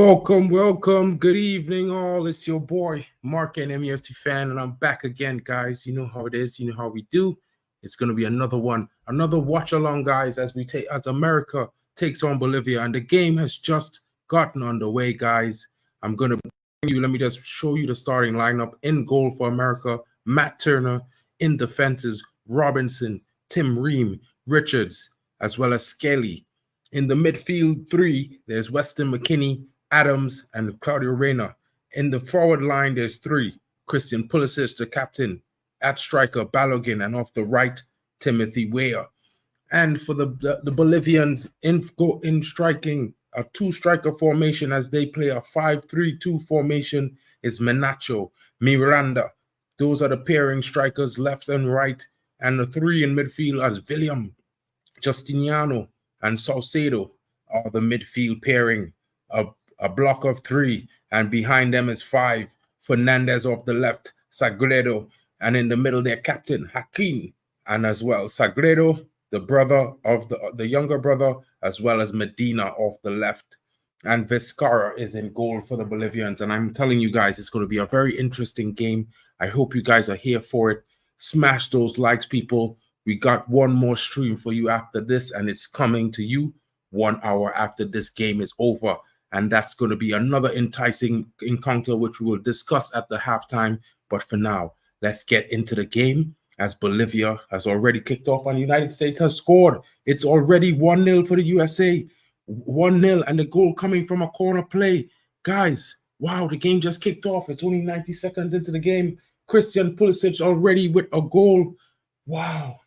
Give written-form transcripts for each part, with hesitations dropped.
Welcome. Good evening, all. It's your boy, Mark, an MUFC fan, and I'm back again, guys. You know how it is. You know how we do. It's going to be another one, another watch along, guys, as America takes on Bolivia, and the game has just gotten underway, guys. I'm going to bring you. Let me just show you the starting lineup. In goal for America, Matt Turner. In defenses, Robinson, Tim Ream, Richards, as well as Skelly. In the midfield three, there's Weston McKennie, Adams, and Claudio Reyna. In the forward line, there's three. Christian Pulisic, the captain. At striker, Balogun, and off the right, Timothy Weah. And for the Bolivians in striking, a two-striker formation as they play a 5-3-2 formation is Menacho, Miranda. Those are the pairing strikers left and right. And the three in midfield are William, Justiniano, and Salcedo are the midfield pairing. A block of three, and behind them is five. Fernandez off the left, Sagredo, and in the middle their captain, Hakim, and as well Sagredo, the brother of the younger brother, as well as Medina off the left. And Vizcarra is in goal for the Bolivians. And I'm telling you guys, it's going to be a very interesting game. I hope you guys are here for it. Smash those likes, people. We got one more stream for you after this, and it's coming to you 1 hour after this game is over. And that's going to be another enticing encounter, which we will discuss at the halftime. But for now, let's get into the game, as Bolivia has already kicked off and the United States has scored. It's already 1-0 for the USA. 1-0, and the goal coming from a corner play. Guys, wow, the game just kicked off. It's only 90 seconds into the game. Christian Pulisic already with a goal. Wow.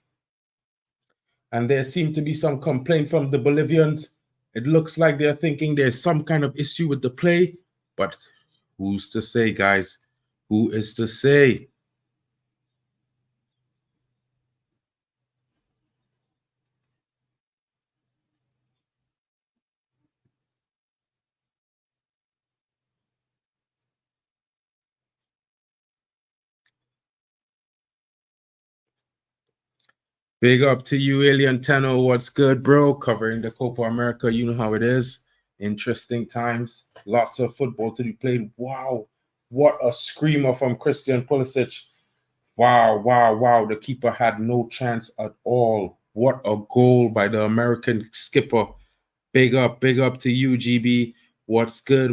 And there seemed to be some complaint from the Bolivians. It looks like they're thinking there's some kind of issue with the play, but who's to say, guys? Who is to say? Big up to you, Alien Tenno. What's good, bro? Covering the Copa America. You know how it is. Interesting times. Lots of football to be played. Wow. What a screamer from Christian Pulisic. Wow. The keeper had no chance at all. What a goal by the American skipper. Big up to you, GB. What's good?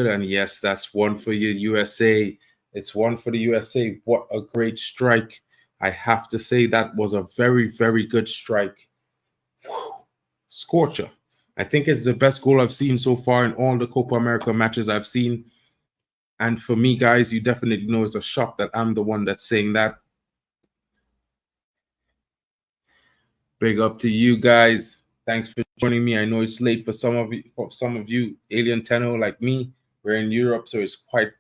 And yes, that's one for you, USA. It's one for the USA. What a great strike. I have to say that was a very, very good strike. Whew. Scorcher. I think it's the best goal I've seen so far in all the Copa America matches I've seen. And for me, guys, you definitely know it's a shock that I'm the one that's saying that. Big up to you guys. Thanks for joining me. I know it's late for some of you, Alien Tenno like me. We're in Europe, so it's quite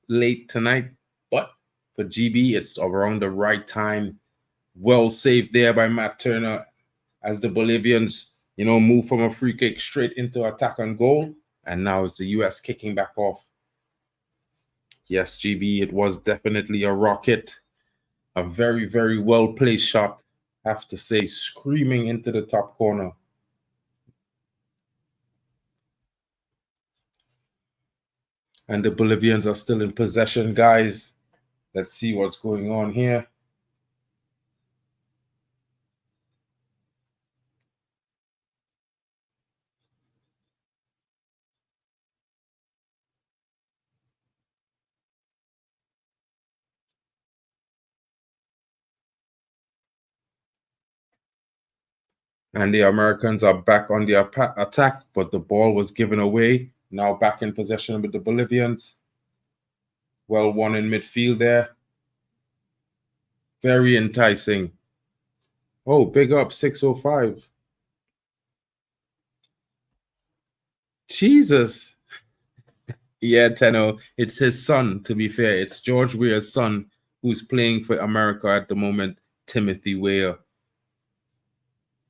late tonight. But for GB, it's around the right time. Well saved there by Matt Turner as the Bolivians, move from a free kick straight into attack and goal. And now it's the US kicking back off. Yes, GB, it was definitely a rocket. A very, very well-placed shot, I have to say, screaming into the top corner. And the Bolivians are still in possession, guys. Let's see what's going on here. And the Americans are back on the attack, but the ball was given away. Now back in possession with the Bolivians. Well won in midfield there. Very enticing. Oh, big up, 605. Jesus. Yeah, Tenno. It's his son, to be fair. It's George Weah's son who's playing for America at the moment, Timothy Weah.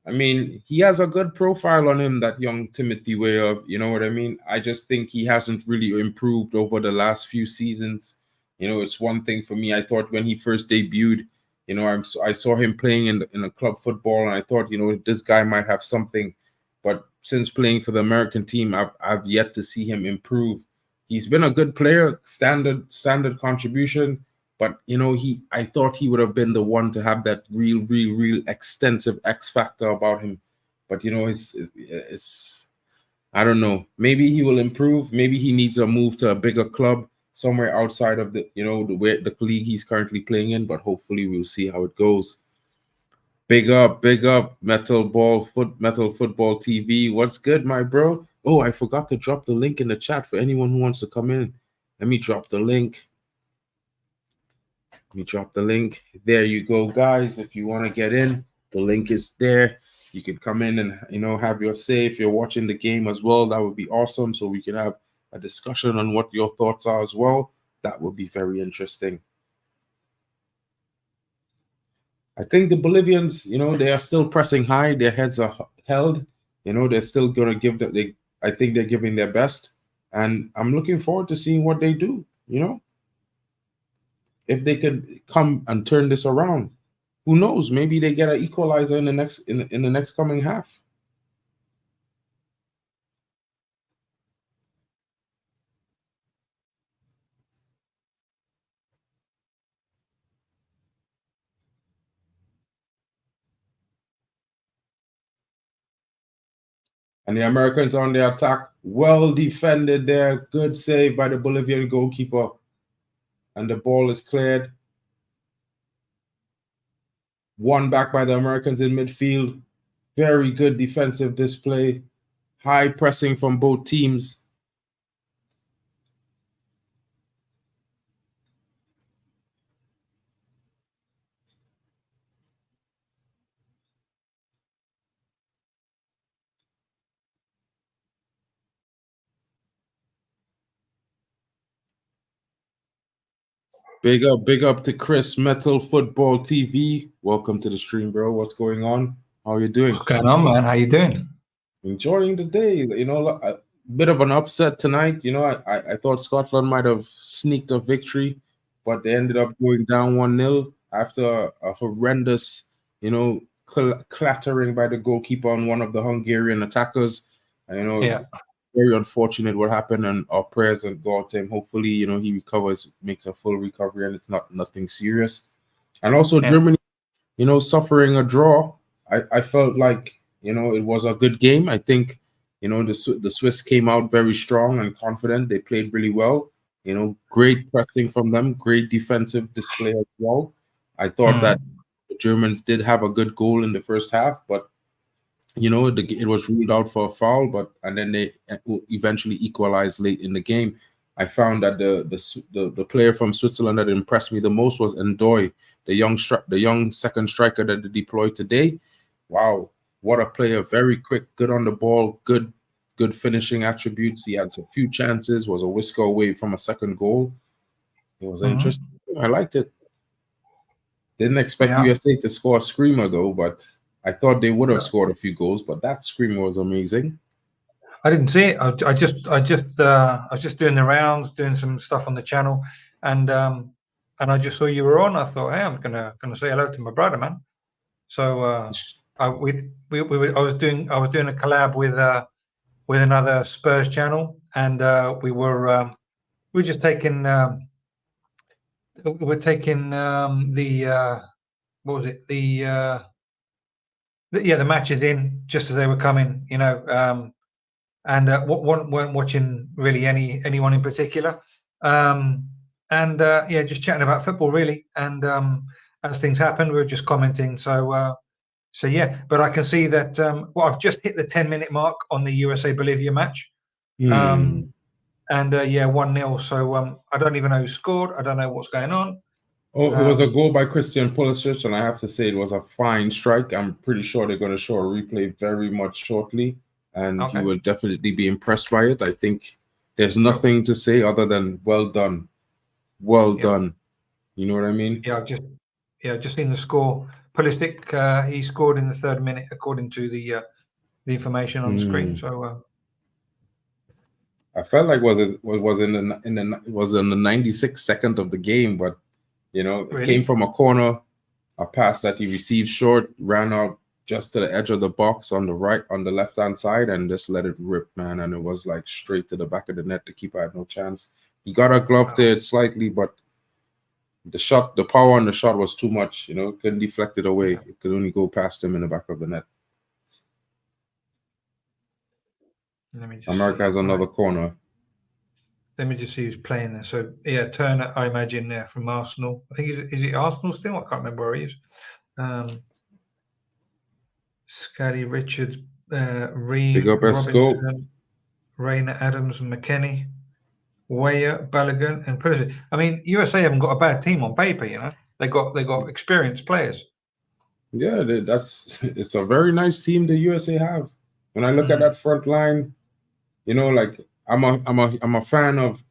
I mean, he has a good profile on him, that young Timothy Weah, you know what I mean? I just think he hasn't really improved over the last few seasons. It's one thing for me. I thought when he first debuted, I saw him playing in a club football, and I thought, this guy might have something. but since playing for the American team, I've yet to see him improve. He's been a good player, standard contribution, but I thought he would have been the one to have that real extensive X factor about him. But it's I don't know. Maybe he will improve. Maybe he needs a move to a bigger club somewhere outside of the league he's currently playing in. But hopefully we'll see how it goes. Big up, Metal Football TV. What's good, my bro? Oh, I forgot to drop the link in the chat for anyone who wants to come in. Let me drop the link. There you go, guys. If you want to get in, the link is there. You can come in and have your say. If you're watching the game as well, that would be awesome. So we can have a discussion on what your thoughts are as well. That would be very interesting. I think the Bolivians, they are still pressing high. Their heads are held. They're still going to give that. I think they're giving their best, and I'm looking forward to seeing what they do. If they could come and turn this around, who knows? Maybe they get an equalizer in the next coming half. And the Americans on the attack, well defended there. Good save by the Bolivian goalkeeper. And the ball is cleared. Won back by the Americans in midfield. Very good defensive display. High pressing from both teams. Big up to Chris, Metal Football TV. Welcome to the stream, bro. What's going on? How are you doing? What's going on, man? How you doing? Enjoying the day. A bit of an upset tonight. I thought Scotland might have sneaked a victory, but they ended up going down 1-0 after a horrendous, clattering by the goalkeeper on one of the Hungarian attackers. Yeah. Very unfortunate what happened, and our prayers and God to him. Hopefully, he recovers, makes a full recovery, and it's nothing serious. And also Germany, suffering a draw. I felt like it was a good game. I think the Swiss came out very strong and confident. They played really well. Great pressing from them, great defensive display as well. I thought that the Germans did have a good goal in the first half, but it was ruled out for a foul, and then they eventually equalized late in the game. I found that the player from Switzerland that impressed me the most was Ndoye, the young second striker that they deployed today. Wow, what a player! Very quick, good on the ball, good finishing attributes. He had a few chances, was a whisker away from a second goal. It was interesting. I liked it. Didn't expect USA to score a screamer though, but I thought they would have scored a few goals, but that screamer was amazing. I didn't see it. I was just doing the rounds, doing some stuff on the channel, and I just saw you were on. I thought, hey, I'm gonna say hello to my brother, man. So I was doing a collab with another Spurs channel, and we were just taking the what was it, the matches in just as they were coming, and weren't watching really anyone in particular, just chatting about football really, and as things happened, we were just commenting. So yeah, but I can see that I've just hit the 10-minute mark on the USA Bolivia match, and 1-0. So I don't even know who scored. I don't know what's going on. Oh, it was a goal by Christian Pulisic, and I have to say it was a fine strike. I'm pretty sure they're going to show a replay very much shortly, and you will definitely be impressed by it. I think there's nothing to say other than well done. Well done. You know what I mean? Yeah, I've just seen the score. Pulisic, he scored in the 3rd minute, according to the information on the screen. So I felt like it was in the 96th second of the game, but it came from a corner, a pass that he received short, ran out just to the edge of the box on the left-hand side, and just let it rip, man. And it was like straight to the back of the net. The keeper had no chance. He got a glove to it slightly, but the power on the shot was too much. Couldn't deflect it away. It could only go past him in the back of the net. America has another corner. Let me just see who's playing there. So yeah, Turner, I imagine, from Arsenal. I think is it Arsenal still? I can't remember where he is. Scotty Richards, Reed, Robinson, Rayner, Adams, and McKennie, Weyer, Balogun, and Pulisic. I mean, USA haven't got a bad team on paper. They got experienced players. Yeah, it's a very nice team the USA have. When I look at that front line, like I'm a fan of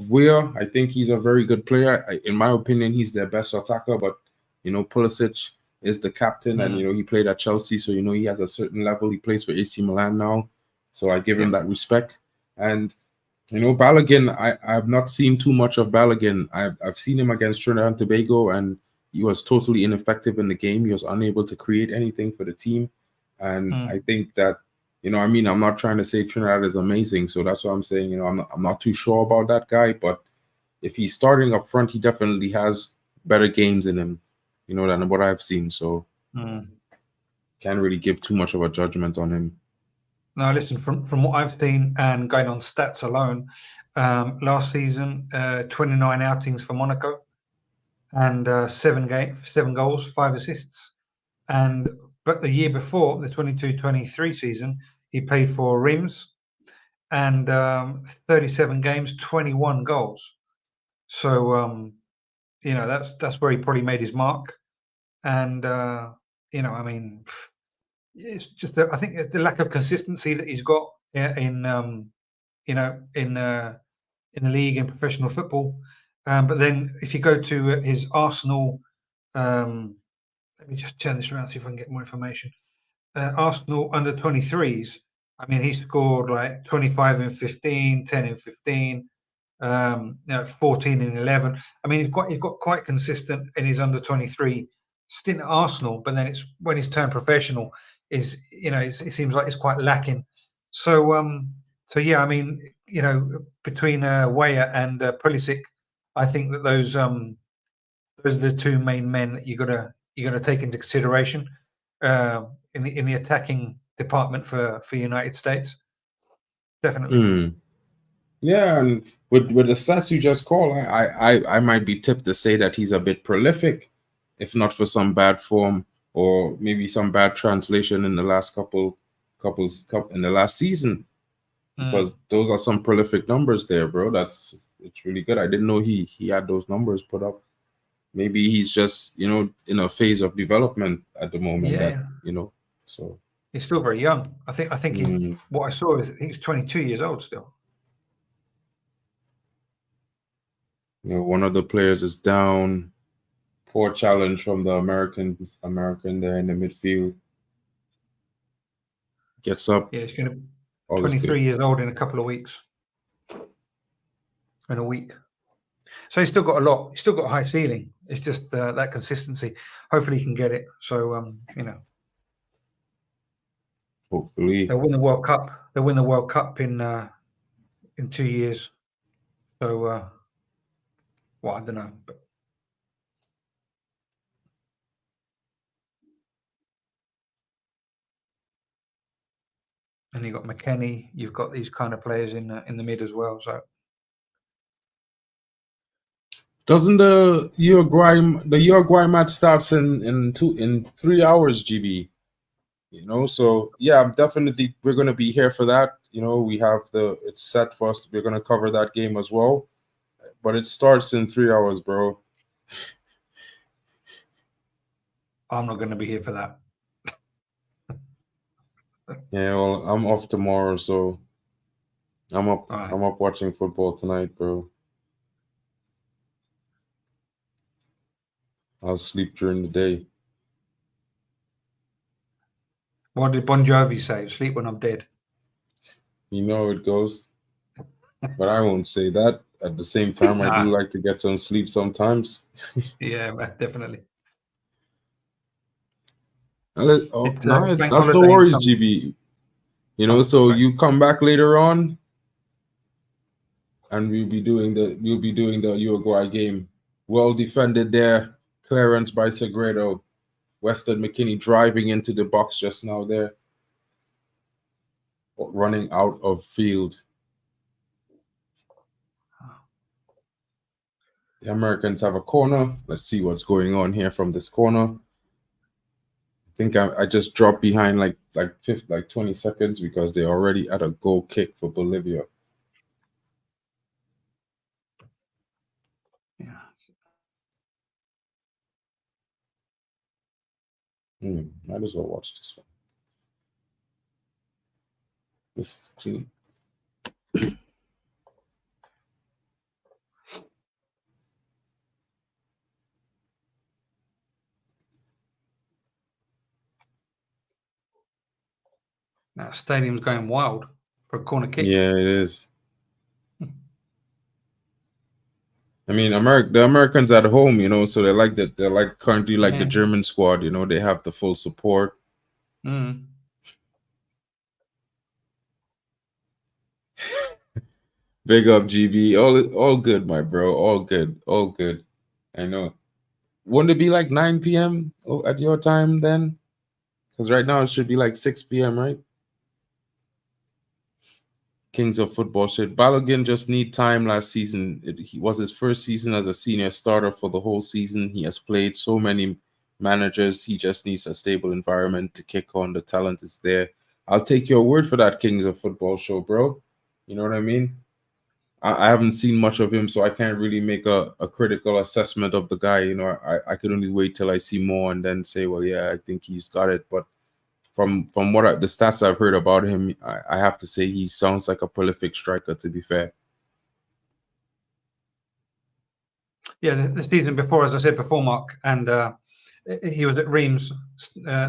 Weir. I think he's a very good player. In my opinion, he's their best attacker. But Pulisic is the captain, and he played at Chelsea, so he has a certain level. He plays for AC Milan now, so I give him that respect. And Balogun, I have not seen too much of Balogun. I've seen him against Trinidad and Tobago, and he was totally ineffective in the game. He was unable to create anything for the team, and I think that I'm not trying to say Trinidad is amazing, so that's what I'm saying. I'm not too sure about that guy, but if he's starting up front, he definitely has better games in him, than what I've seen. So can't really give too much of a judgment on him. Now, listen, from what I've seen and going on stats alone, last season, 29 outings for Monaco, and 7 goals, 5 assists, but the year before, the 22-23 season, he played for Reims, and 37 games, 21 goals. So that's where he probably made his mark, and I mean, it's just I think it's the lack of consistency that he's got in the league in professional football. But then if you go to his Arsenal, let me just turn this around, see if I can get more information. Arsenal under 23s. I mean, he scored like 25 in 15, 10 in 15, 14 in 11. I mean, he's got quite consistent in his under 23 stint at Arsenal, but then it's when he's turned professional, it seems like it's quite lacking. So yeah, I mean, between Weyer and Pulisic, I think that those are the two main men that you got to take into consideration in the attacking department for United States. Definitely. Yeah, and with the stats you just called, I might be tipped to say that he's a bit prolific, if not for some bad form or maybe some bad translation in the last in the last season, because those are some prolific numbers there, bro. It's really good. I didn't know he had those numbers put up. Maybe he's just in a phase of development at the moment. So he's still very young. I think he's what I saw is he's 22 years old still. One of the players is down. Poor challenge from the American there in the midfield. Gets up. Yeah, he's going to be 23 years old in a couple of weeks. In a week. So he's still got a lot. He's still got a high ceiling. It's just that consistency. Hopefully he can get it. So, hopefully they'll win the World Cup. They'll win the World Cup in 2 years. So, well, I don't know. But and you've got McKennie. You've got these kind of players in the mid as well. So. Doesn't the Uruguay match starts in 3 hours, GB? So yeah, we're gonna be here for that. We have it's set for us. We're gonna cover that game as well, but it starts in 3 hours, bro. I'm not gonna be here for that. Yeah, well, I'm off tomorrow, so I'm up. Right. I'm up watching football tonight, bro. I'll sleep during the day. What did Bon Jovi say? Sleep when I'm dead. You know how it goes. But I won't say that. At the same time, I do like to get some sleep sometimes. Yeah, definitely. Oh, It's no, bank that's no holiday in worries, some. GB. You know, Oh, so great. you come back later on, and we'll be doing the Uruguay game. Well defended there, clearance by Segredo. Weston McKinney driving into the box just now there, running out of field. The Americans have a corner. Let's see what's going on here from this corner. I think I just dropped behind like 20 seconds because they're already at a goal kick for Bolivia. Yeah. Might as well watch this one. This is clean. That stadium's going wild for a corner kick. Yeah, it is. I mean, the Americans at home, you know, so they're like that. They're like currently like the Yeah. German squad, you know. They have the full support. Mm. Big up, GB. All good, my bro. All good. All good. I know. Wouldn't it be like 9 p.m. At your time then? Because right now it should be like 6 p.m., right? Kings of Football shit. Balogun just need time last season. He was his first season as a senior starter for the whole season. He has played so many managers. He just needs a stable environment to kick on. The talent is there. I'll take your word for that Kings of Football show, bro. You know what I mean? I haven't seen much of him, so I can't really make a critical assessment of the guy. You know, I could only wait till I see more and then say, well, yeah, I think he's got it. But from the stats I've heard about him, I have to say he sounds like a prolific striker. To be fair, Yeah, the season before, as I said before, Mark, and he was at Reims,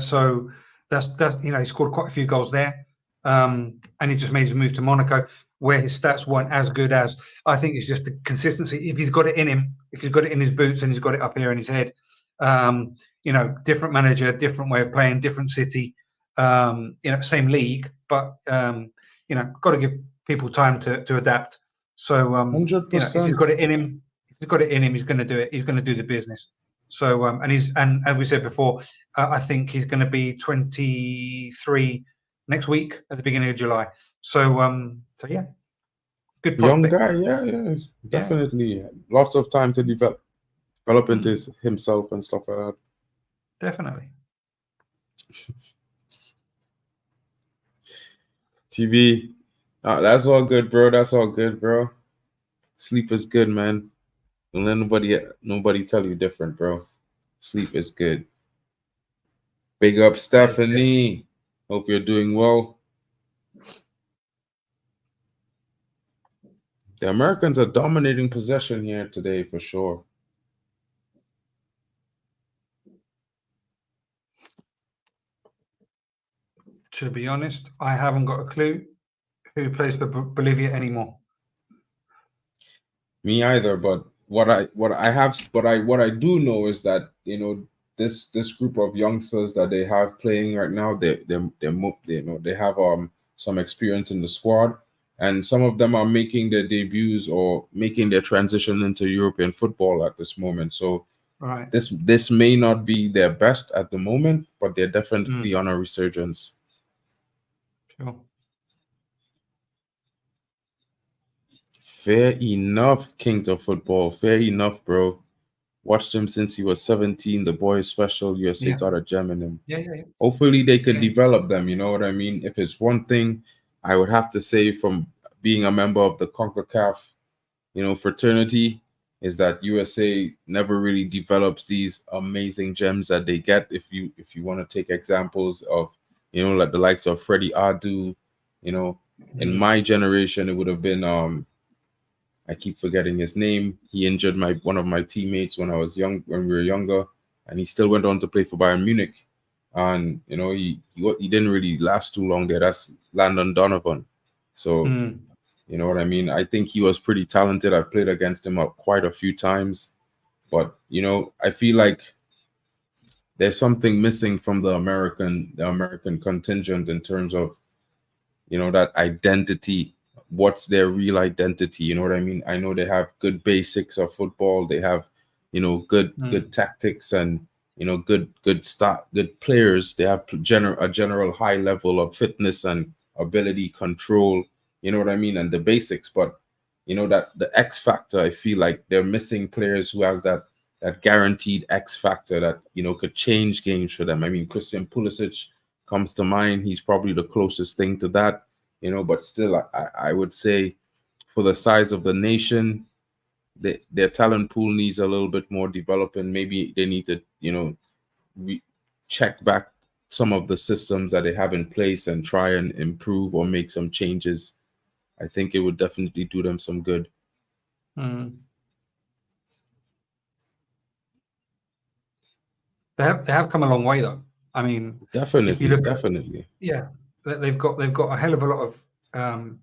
so that's he scored quite a few goals there, and he just made his move to Monaco, where his stats weren't as good as. I think it's just the consistency. If he's got it in him, if he's got it in his boots, and he's got it up here in his head, different manager, different way of playing, different city, same league, but got to give people time to adapt. So, 100%. if he's got it in him. He's got it in him. He's going to do it. He's going to do the business. So, and as we said before, I think he's going to be 23 next week at the beginning of July. So, yeah, good Young prospect. guy, yeah, definitely. Lots of time to develop into himself and stuff like that. Definitely. TV, that's all good, bro. That's all good, bro. Sleep is good, man. Don't let nobody tell you different, bro. Sleep is good. Big up, Stephanie. Hope you're doing well. The Americans are dominating possession here today for sure. To be honest, I haven't got a clue who plays for Bolivia anymore. Me either, but what I do know is that this group of youngsters that they have playing right now, they have some experience in the squad, and some of them are making their debuts or making their transition into European football at this moment. So right, this may not be their best at the moment, but they're definitely on a resurgence. Sure. Fair enough, Kings of Football. Fair enough, bro. Watched him since he was 17. The boy is special. USA got a gem in him. Yeah. Hopefully they could develop them. You know what I mean? If it's one thing I would have to say from being a member of the CONCACAF, fraternity, is that USA never really develops these amazing gems that they get. If you want to take examples of, like the likes of Freddie Adu, in my generation, it would have been I keep forgetting his name. He injured one of my teammates when we were younger, and he still went on to play for Bayern Munich. And he didn't really last too long there. That's Landon Donovan. So you know what I mean. I think he was pretty talented. I played against him quite a few times, but I feel like there's something missing from the American contingent in terms of, you know, that identity. What's their real identity? You know what I mean? I know they have good basics of football. They have, you know, good tactics and, you know, good players. They have a general high level of fitness and ability control. You know what I mean? And the basics, but you know that the X factor. I feel like they're missing players who has that guaranteed X factor that, you know, could change games for them. I mean, Christian Pulisic comes to mind. He's probably the closest thing to that, you know, but still, I would say for the size of the nation, their talent pool needs a little bit more developing. Maybe they need to, you know, check back some of the systems that they have in place and try and improve or make some changes. I think it would definitely do them some good. They have come a long way, though. I mean, definitely, if you look definitely. They've got a hell of a lot of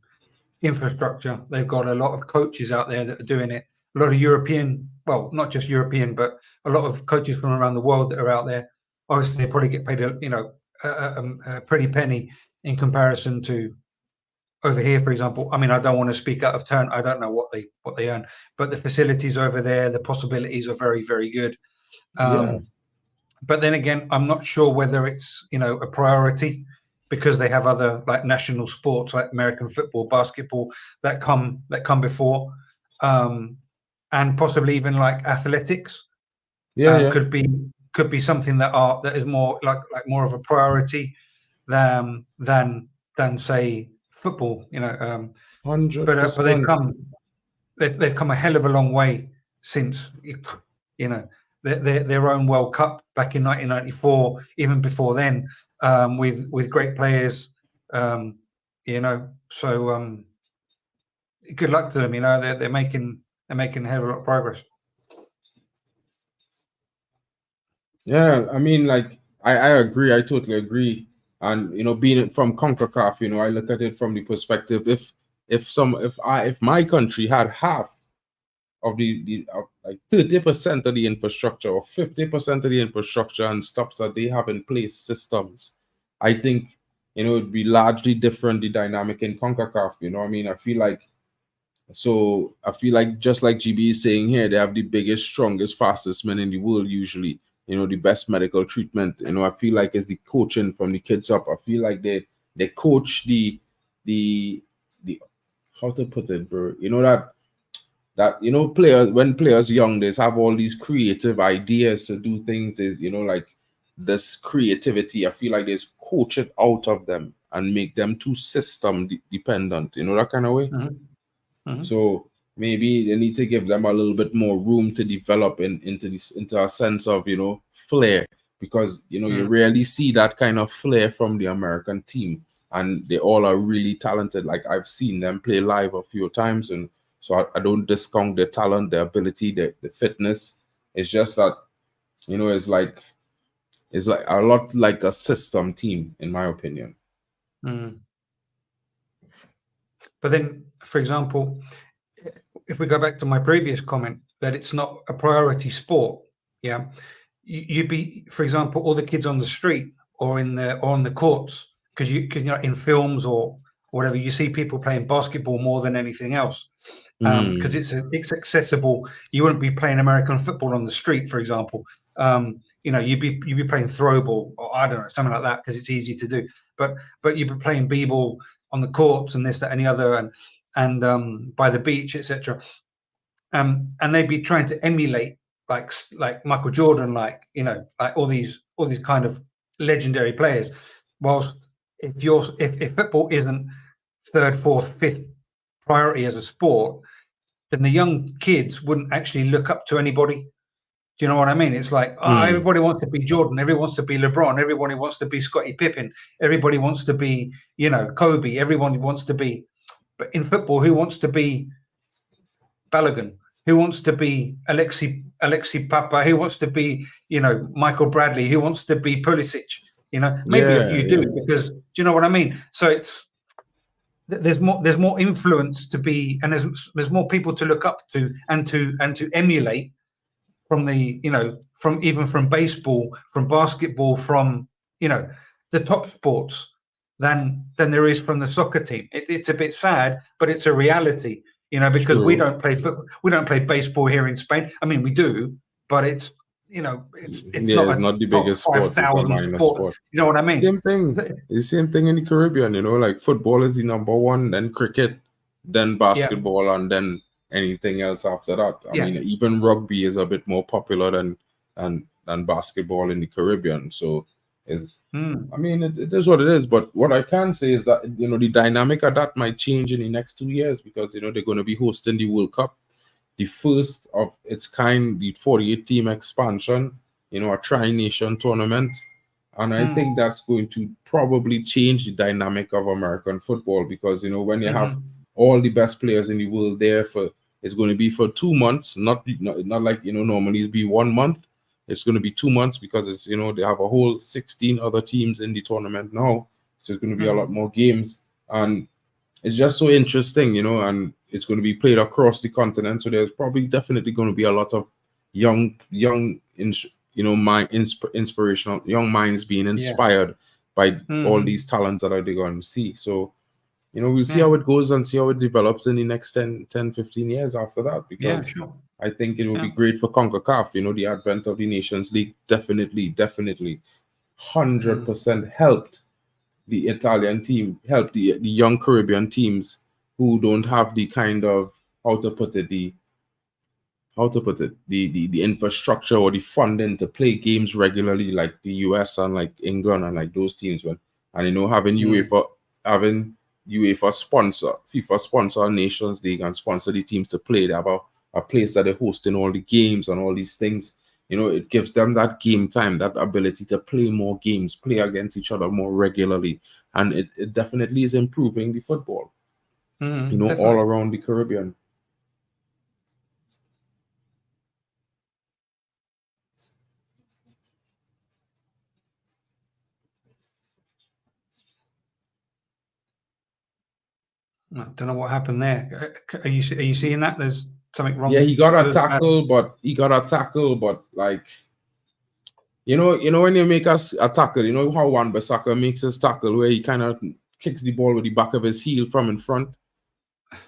infrastructure. They've got a lot of coaches out there that are doing it. A lot of European, well, not just European, but a lot of coaches from around the world that are out there. Obviously, they probably get paid a pretty penny in comparison to over here, for example. I mean, I don't want to speak out of turn. I don't know what they earn, but the facilities over there, the possibilities are very, very good. But then again, I'm not sure whether it's, you know, a priority because they have other like national sports like American football, basketball that come before, and possibly even like athletics. Could be something that is more like more of a priority than say football, you know. 100%. But they've come a hell of a long way since, you know, their own World Cup back in 1994, even before then, with great players, you know. So good luck to them. You know, they're making a hell of a lot of progress. Yeah, I mean, like I agree. I totally agree. And you know, being from CONCACAF, you know, I look at it from the perspective if my country had half of the like 30% of the infrastructure or 50% of the infrastructure and stuff that they have in place, systems, I think, you know, it'd be largely different, the dynamic in CONCACAF. You know what I mean? I feel like just like GB is saying here, they have the biggest, strongest, fastest men in the world usually. You know, the best medical treatment. You know, I feel like it's the coaching from the kids up. I feel like they coach the how to put it, bro. You know that you know, players young, they have all these creative ideas to do things. Is, you know, like this creativity. I feel like they coach it out of them and make them too system dependent. You know, that kind of way. So maybe they need to give them a little bit more room to develop into a sense of, you know, flair, because, you know, you rarely see that kind of flair from the American team, and they all are really talented. Like, I've seen them play live a few times, and so I don't discount their talent, their ability, the fitness. It's just that, you know, it's like a lot like a system team, in my opinion. But then, for example, if we go back to my previous comment that it's not a priority sport, you'd be, for example, all the kids on the street or on the courts, because you know, in films or whatever, you see people playing basketball more than anything else, because it's accessible. You wouldn't be playing American football on the street, for example. You know, you'd be playing throw ball, or I don't know, something like that, because it's easy to do. But you'd be playing b-ball on the courts and this, that, and the other, and by the beach, etc. And they'd be trying to emulate like Michael Jordan, like, you know, like all these kind of legendary players. Whilst if football isn't third, fourth, fifth priority as a sport, then the young kids wouldn't actually look up to anybody. Do you know what I mean? It's like, everybody wants to be Jordan, everybody wants to be LeBron, everybody wants to be Scottie Pippen, everybody wants to be, you know, Kobe, everyone wants to be. But in football, who wants to be Balogun? Who wants to be Alexi Papa? Who wants to be, you know, Michael Bradley? Who wants to be Pulisic? You know, maybe you do, because, do you know what I mean? So there's more influence to be, and there's more people to look up to and to emulate from the, you know, from baseball, from basketball, from the top sports than there is from the soccer team. It's a bit sad, but it's a reality, because we don't play baseball here in Spain. I mean, we do, but it's not the top biggest sport. 5,000 sport. You know what I mean? Same thing. The same thing in the Caribbean. Like football is the number one, then cricket, then basketball, and then anything else after that. I mean, even rugby is a bit more popular than basketball in the Caribbean. So I mean, it is what it is. But what I can say is that the dynamic of that might change in the next 2 years, because they're going to be hosting the World Cup, the first of its kind, the 48-team expansion, a tri-nation tournament. And I think that's going to probably change the dynamic of American football, because when you have all the best players in the world there, it's going to be for 2 months, not like normally it's be 1 month. It's going to be 2 months, because it's they have a whole 16 other teams in the tournament now, so it's going to be a lot more games, and it's just so interesting, and it's going to be played across the continent. So there's definitely going to be a lot of young inspirational young minds being inspired by all these talents that they're going to see. So we'll see how it goes and see how it develops in the next 10, 15 years after that, because I think it will be great for CONCACAF. The advent of the Nations League definitely 100% helped the Italian team, helped the young Caribbean teams who don't have the kind of, the infrastructure or the funding to play games regularly, like the US and like England and like those teams. Having UEFA sponsor, FIFA sponsor Nations League and sponsor the teams to play. They have a place that they're hosting all the games and all these things. It gives them that game time, that ability to play more games, play against each other more regularly. And it definitely is improving the football, all around the Caribbean. I don't know what happened there. Are you seeing that? There's something wrong. Yeah, he got a tackle, but like, when you make a tackle, how Wan-Bissaka makes his tackle, where he kind of kicks the ball with the back of his heel from in front.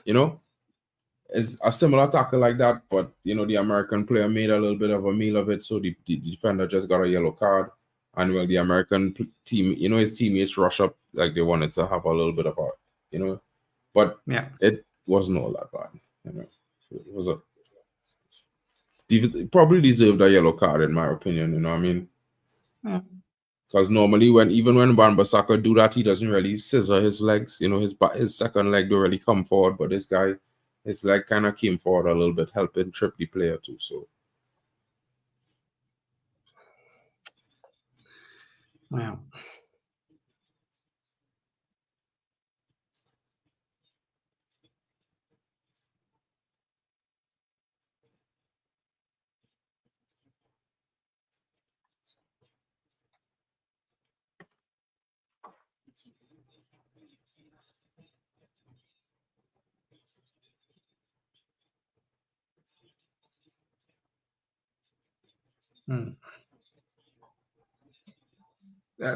It's a similar tackle like that, but the American player made a little bit of a meal of it, so the defender just got a yellow card. And the American team, his teammates rush up like they wanted to have a little bit of a, but it wasn't all that bad. It was probably deserved a yellow card, in my opinion. You know what I mean? Because normally even when Wan-Bissaka do that, he doesn't really scissor his legs. His second leg don't really come forward, but this guy, his leg kind of came forward a little bit, helping trip the player too. So, wow.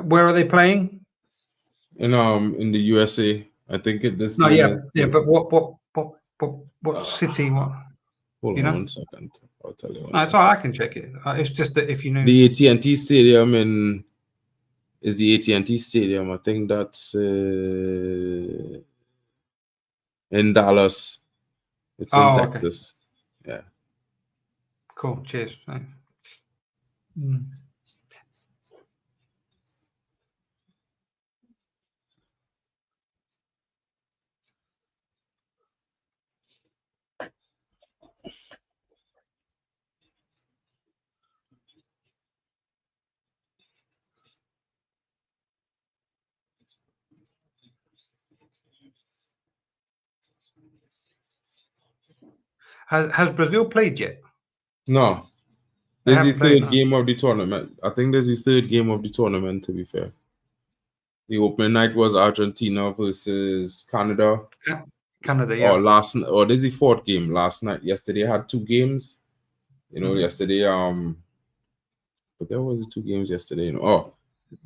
Where are they playing? In the USA, I think this. No, but what city? What? Hold on 1 second. I'll tell you. No, it's all right, I can check it. It's just that if you knew the AT&T Stadium is the AT&T Stadium. I think that's in Dallas. It's in Texas. Okay. Yeah. Cool. Cheers. Has Brazil played yet? No. This is the third game of the tournament. I think this is the third game of the tournament, to be fair. The opening night was Argentina versus Canada. Canada, yeah. Or this is the fourth game last night. Yesterday had 2 games. Yesterday But there was the 2 games yesterday. Oh,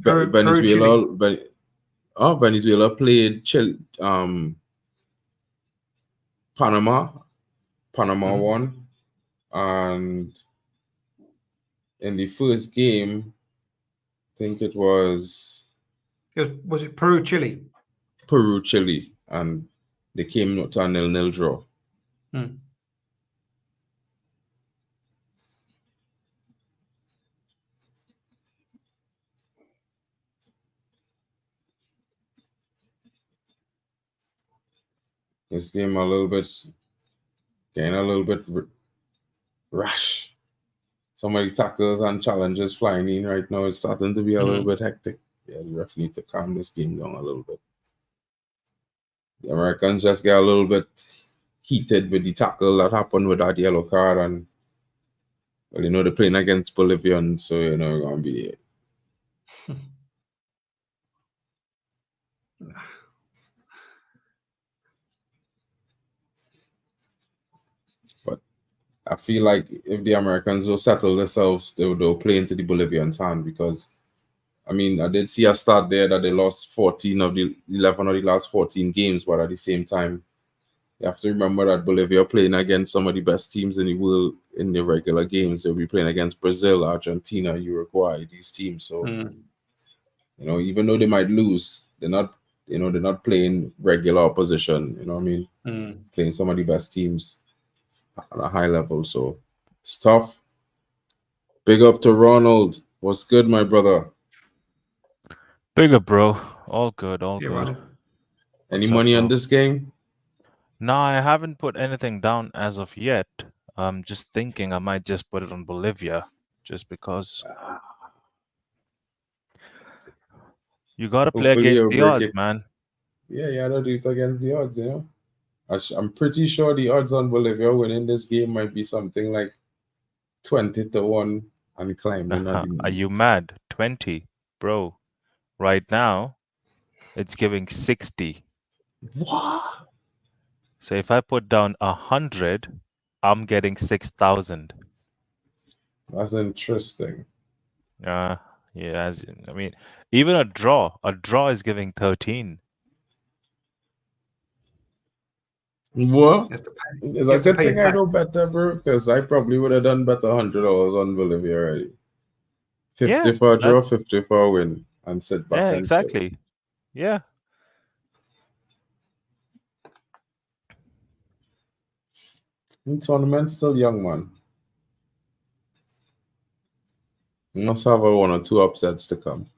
Peru, Chile. Venezuela played Panama. Panama Mhm. won, and in the first game, I think it was Was it Peru, Chile? Peru, Chile, and they came to a 0-0 draw. Hmm. This game getting a little bit rash. So many tackles and challenges flying in right now. It's starting to be a little bit hectic. Yeah, the ref need to calm this game down a little bit. The Americans just get a little bit heated with the tackle that happened with that yellow card, and well, they're playing against Bolivians, so gonna be. But I feel like if the Americans will settle themselves, they'll play into the Bolivians' hand, because I mean, I did see a stat there that they lost 14 of the 11 of the last 14 games, but at the same time, you have to remember that Bolivia are playing against some of the best teams in the world in the regular games. They'll be playing against Brazil, Argentina, Uruguay, these teams. So, even though they might lose, they're not playing regular opposition. You know what I mean? Playing some of the best teams at a high level. So it's tough. Big up to Ronald. What's good, my brother? Bigger, bro. All good, all Yeah, good. right. Any What's up, money on bro? this game? No, I haven't put anything down as of yet. I'm just thinking I might just put it on Bolivia, just because you gotta play Hopefully against you'll the break odds, it. man. Yeah, you gotta do it against the odds. I'm pretty sure the odds on Bolivia winning this game might be something like 20-1 and climbing at the Are you moment. mad? 20, bro. Right now, it's giving 60. What? So if I put down 100, I'm getting 6,000. That's interesting. Yeah, I mean, even a draw is giving 13. What? You have to pay. It's You a have to good pay thing in I tax. don't bet that, bro, because I probably would have done bet $100 on Bolivia already. 50 Yeah, for a that, draw, 50 for a win, and sit back yeah, and chill. exactly. Yeah. The tournament's still young, man. You must have a 1 or 2 upsets to come.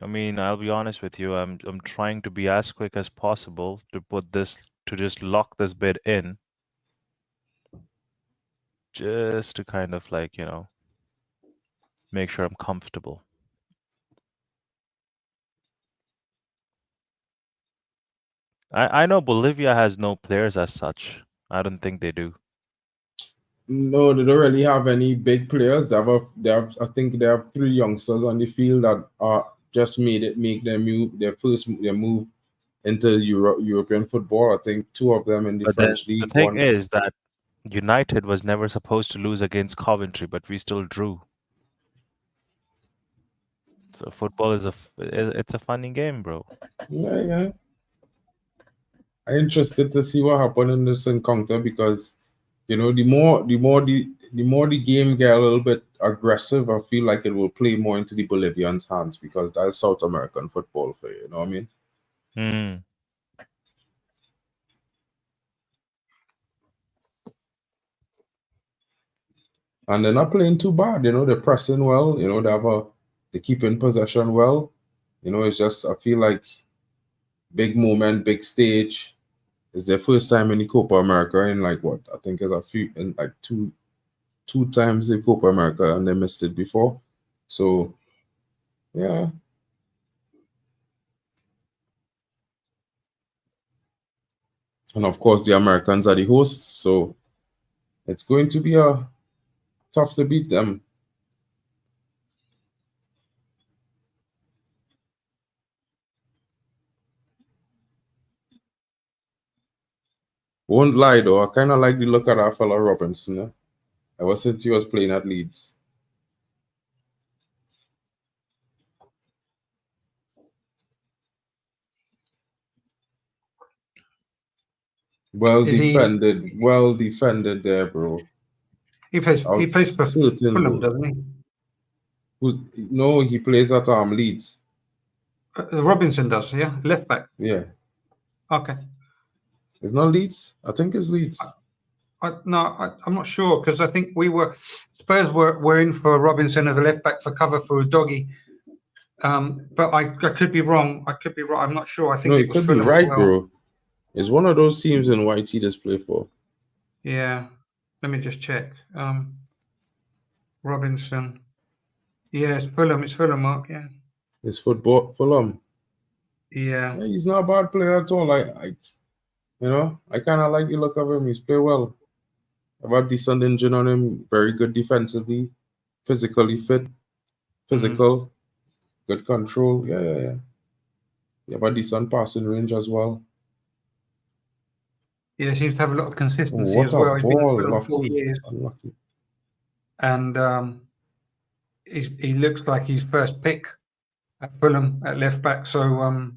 I mean, I'll be honest with you. I'm trying to be as quick as possible to just lock this bid in, just to kind of like, make sure I'm comfortable. I know Bolivia has no players as such. I don't think they do. No, they don't really have any big players. I think they have 3 youngsters on the field that are just make their move into European football. I think 2 of them in the But then French the league. thing One, is that United was never supposed to lose against Coventry, but we still drew. So football it's a funny game, bro. yeah. I'm interested to see what happened in this encounter, because the more the game get a little bit aggressive, I feel like it will play more into the Bolivians' hands, because that's South American football for you. You know what I mean? Hmm. And they're not playing too bad. They're pressing well. They keep in possession well. It's just, I feel like, big moment, big stage. It's their first time in the Copa America in like what I think is a few in like two times in Copa America, and they missed it before. So yeah. And of course the Americans are the hosts, so it's going to be a tough to beat them. Won't lie though, I kind of like the look of that fella Robinson. ever since he was playing at Leeds. Well Is he? defended there, bro. He plays. I He was plays for certain, Fulham, bro. doesn't he? No, he plays at Leeds. Robinson does. Yeah, left back. Yeah, Okay. it's not Leeds. I think it's Leeds. I'm not sure because I think Spurs were in for Robinson as a left back for cover for Udogie. But I could be wrong. I'm not sure. I think No, it you was could be Fulham as right, well. bro. It's one of those teams in white he just play for. Yeah. Let me just check. Robinson. Yeah, it's Fulham. It's Fulham, Mark. Yeah. It's football Fulham. Yeah. Yeah, he's not a bad player at all. I kind of like the look of him. He's play well. I've had decent engine on him. Very good defensively, physically fit, physical, good control. Yeah. You have a decent passing range as well. Yeah, he seems to have a lot of Oh, consistency what as a well. He's been at ball! Fulham 4 Lucky, years, unlucky. and he looks like his first pick at Fulham at left back. So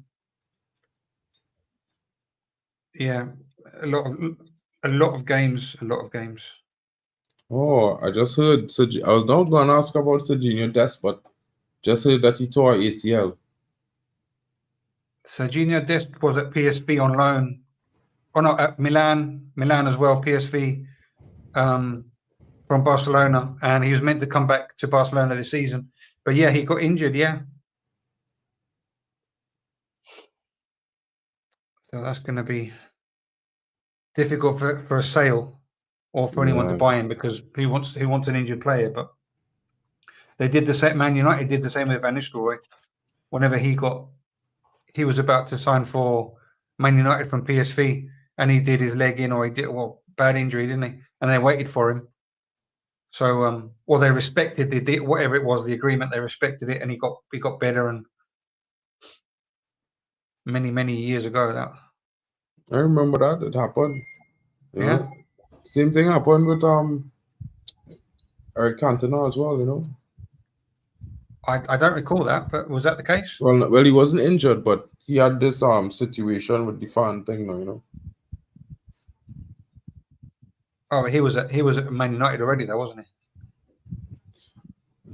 yeah, a lot of games. Oh, I just heard. I was not going to ask about Serginho Dest, but just heard that he tore ACL. Serginho Dest was at PSV on loan. Oh no, at Milan as well. PSV from Barcelona, and he was meant to come back to Barcelona this season, but yeah, he got injured. Yeah, so that's going to be difficult for a sale or for anyone to Yeah. buy him because who wants an injured player? But they did the same. Man United did the same with Van Nistelrooy. Whenever he was about to sign for Man United from PSV, and he did his leg in, or he did bad injury, didn't he? And they waited for him. So, or they respected whatever it was, the agreement. They respected it, and he got better. And many years ago, that I remember that it happened. You yeah. know? Same thing happened with Eric Cantona as well. You know. I don't recall that, but was that the case? Well, he wasn't injured, but he had this situation with the fan thing. You know. Oh, he was at Man United already, though, wasn't he?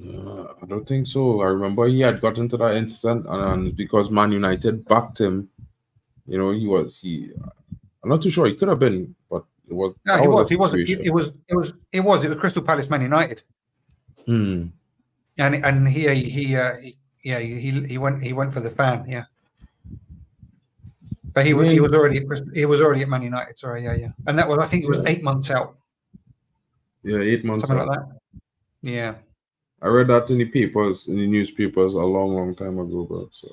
I don't think so. I remember he had got into that incident, and because Man United backed him, you know, I'm not too sure. He could have been, but it was. No, That he was was. a It was. situation. It was Crystal Palace, Man United, and he went for the fan, yeah. But he was already at Man United. Sorry, yeah, and that was, I think it was 8 months out. Yeah, 8 months something out. like that. Yeah. I read that in the papers, in the newspapers, a long time ago, bro. So.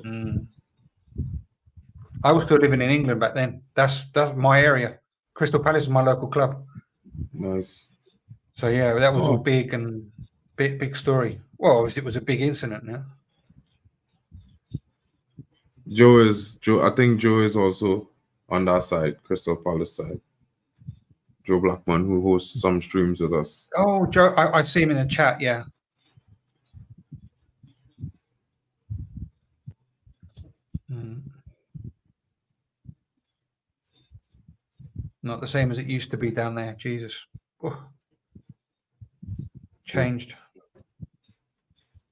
I was still living in England back then. That's my area. Crystal Palace is my local club. Nice. So yeah, that was all big and big story. Well, obviously it was a big incident. Yeah. I think Joe is also on that side, Crystal Palace side. Joe Blackman, who hosts some streams with us. Oh, Joe, I see him in the chat. Yeah. Not the same as it used to be down there. Jesus. Oh. Changed.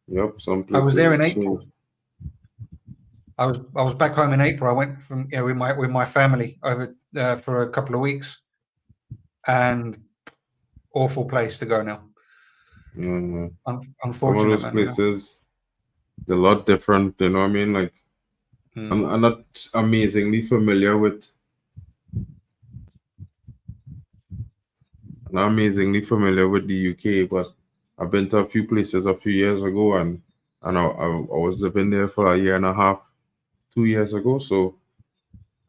Yep, some places. I was there in April. I was back home in April. I went from with my family over for a couple of weeks, and awful place to go now. Unfortunate. Some of those places, they're a lot different. You know what I mean? Like, I'm not amazingly familiar with. I'm not amazingly familiar with the UK, but I've been to a few places a few years ago, and I was living there for a year and a half, 2 years ago. So,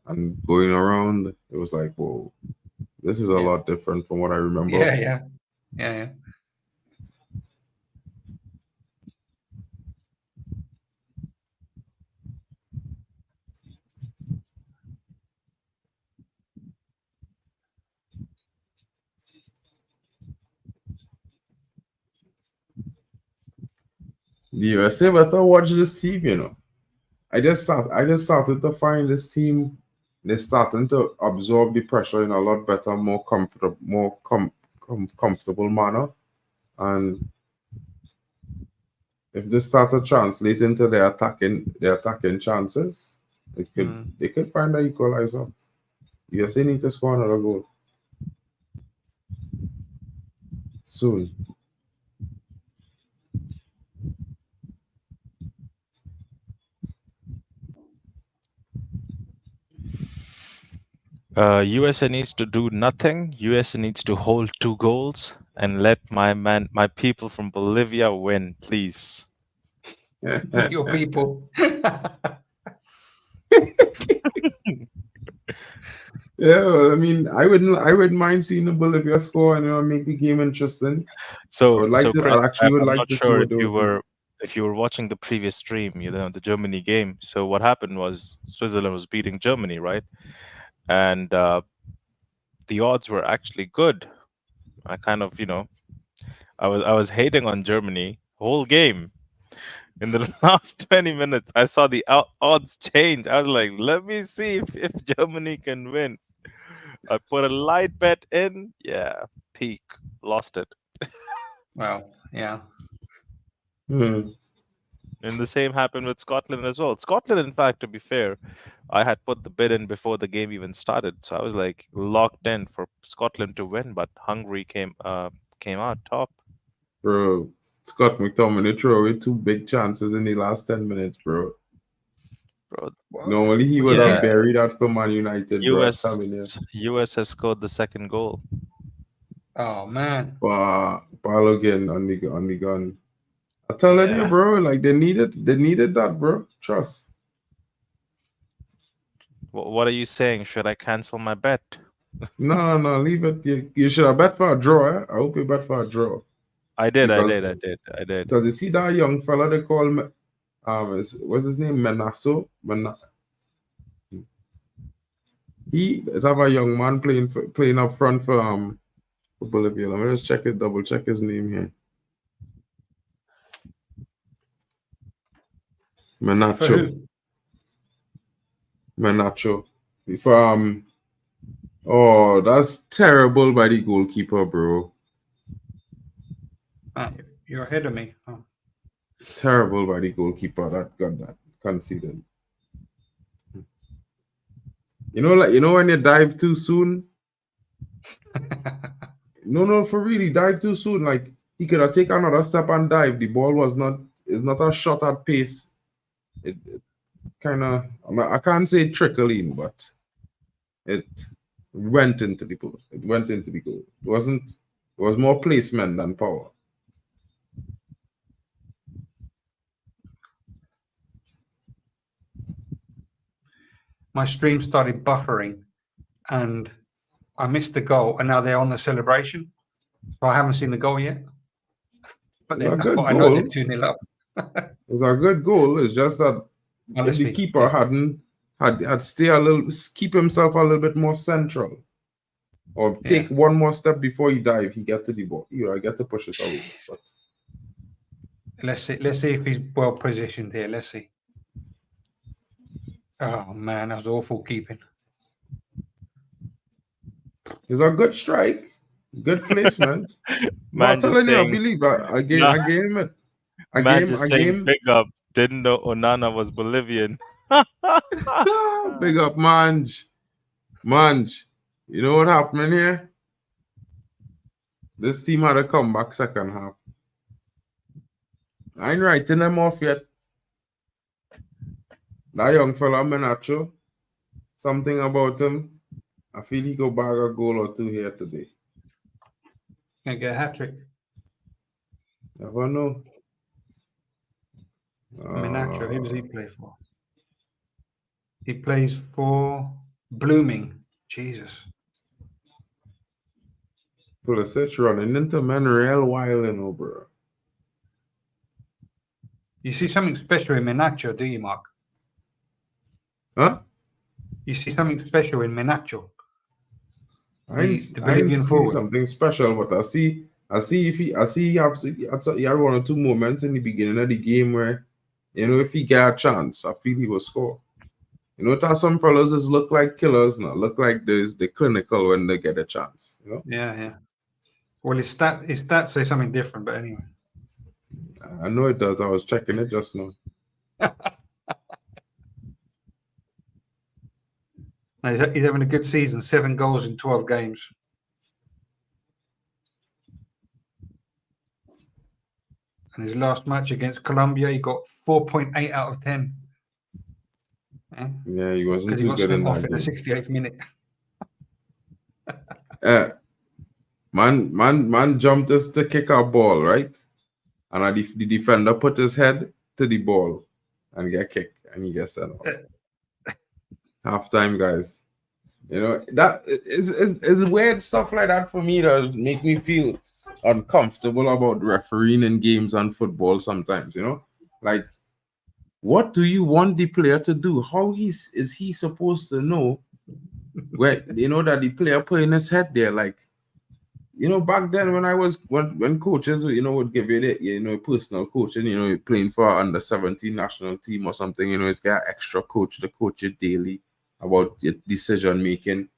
and going around, it was like, whoa, this is a lot different from what I remember. Yeah. The USA better watch this team, you know. I just started to find this team. They're starting to absorb the pressure in a lot better, more comfortable, comfortable manner. And if this start to translate into their attacking chances, they could find an equalizer. USA need to score another goal soon. USA needs to do nothing. USA needs to hold 2 goals and let my people from Bolivia win, please. Your people. Yeah, well, I mean, I wouldn't mind seeing the Bolivia score and make the game interesting. So, Chris, I'm would like not to see sure what they would do. if you were watching the previous stream, the Germany game. So what happened was Switzerland was beating Germany, right? And the odds were actually good. I kind of, I was hating on Germany whole game. In the last 20 minutes, I saw the odds change. I was like, let me see if Germany can win. I put a light bet in. Yeah, peak. Lost it. Well, yeah. Hmm. And the same happened with Scotland as well. Scotland, in fact, to be fair, I had put the bid in before the game even started. So I was like locked in for Scotland to win, but Hungary came out top. Bro, Scott McTominay threw away 2 big chances in the last 10 minutes, bro. Bro, Normally he would have buried that for Man United, bro. I'm telling you. US has scored the second goal. Oh man. Balogun on the gun. I'm telling you, bro, like they needed that, bro. Trust. What are you saying? Should I cancel my bet? No, leave it. You should have bet for a draw. Eh? I hope you bet for a draw. I did. Because you see that young fella they call what's his name? Menasso. He have a young man playing up front for Bolivia. Let me just double check his name here. Menacho. Oh, that's terrible by the goalkeeper, bro. You're ahead of me. Oh. Terrible by the goalkeeper that got that conceded. When you dive too soon. No, for really, dive too soon. Like he could have taken another step and dive. The ball is not a shot at pace. It kind of, I can't say trickle in, but it went into the goal. It went into the goal. It was more placement than power. My stream started buffering and I missed the goal, and now they're on the celebration. So I haven't seen the goal yet. But I know they're 2-0 up. It's a good goal. It's just that if the keeper had keep himself a little bit more central, or take one more step before he dive, he gets to the ball. I get to push it away. But let's see if he's well positioned here. Let's see. Oh man, that was awful keeping. It's a good strike, good placement. Man, just saying, I believe I gave him it. Big up. Didn't know Onana was Bolivian. Big up, Manj. You know what happened here? This team had a comeback second half. I ain't writing them off yet. That young fella, Menacho, something about him. I feel he go bag a goal or 2 here today. Gonna get a hat trick. Never know. Menacho, who does he play for? He plays for Blooming. Jesus. Pulisic running into men real wild, bro. You see something special in Menacho, do you, Mark? Huh? You see something special in Menacho? I Bolivian forward. Something special, but I see I see he had one or two moments in the beginning of the game where, if he get a chance, I feel he will score. That some fellas just look like killers now, look like they're clinical when they get a chance. Yeah. Well, his stats say something different, but anyway. I know it does. I was checking it just now. No, he's having a good season. 7 goals in 12 games. And his last match against Colombia, he got 4.8 out of 10. Yeah, he wasn't Because he too got good in sent off that in the game. 68th minute. Man jumped us to kick our ball, right? And the defender put his head to the ball and get kicked, and he gets sent off. Halftime, guys. That is weird stuff like that for me that make me feel uncomfortable about refereeing in games and football sometimes. Like, what do you want the player to do? How is he supposed to know where that the player putting his head there? Like, back then when coaches would give you the personal coaching, you're playing for under 17 national team or something, it's got extra coach to coach you daily about your decision making.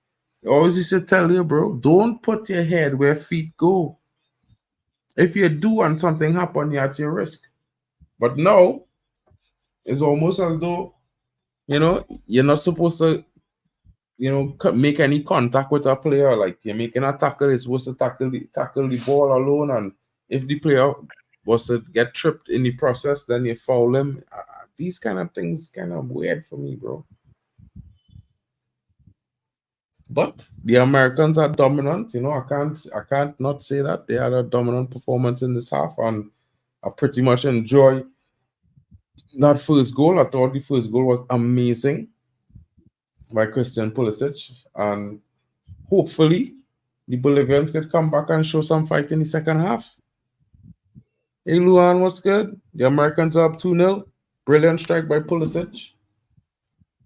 I always used to tell you, bro, don't put your head where feet go. If you do and something happen, you're at your risk. But now it's almost as though you're not supposed to make any contact with a player. Like, you're making a tackle, you're supposed to tackle the ball alone, and if the player was to get tripped in the process, then you foul him. These kind of things kind of weird for me, bro. But the Americans are dominant. I can't not say that they had a dominant performance in this half, and I pretty much enjoy that first goal. I thought the first goal was amazing by Christian Pulisic, and hopefully the Bolivians could come back and show some fight in the second half. Hey, Luan, what's good? The Americans are up 2-0. Brilliant strike by Pulisic.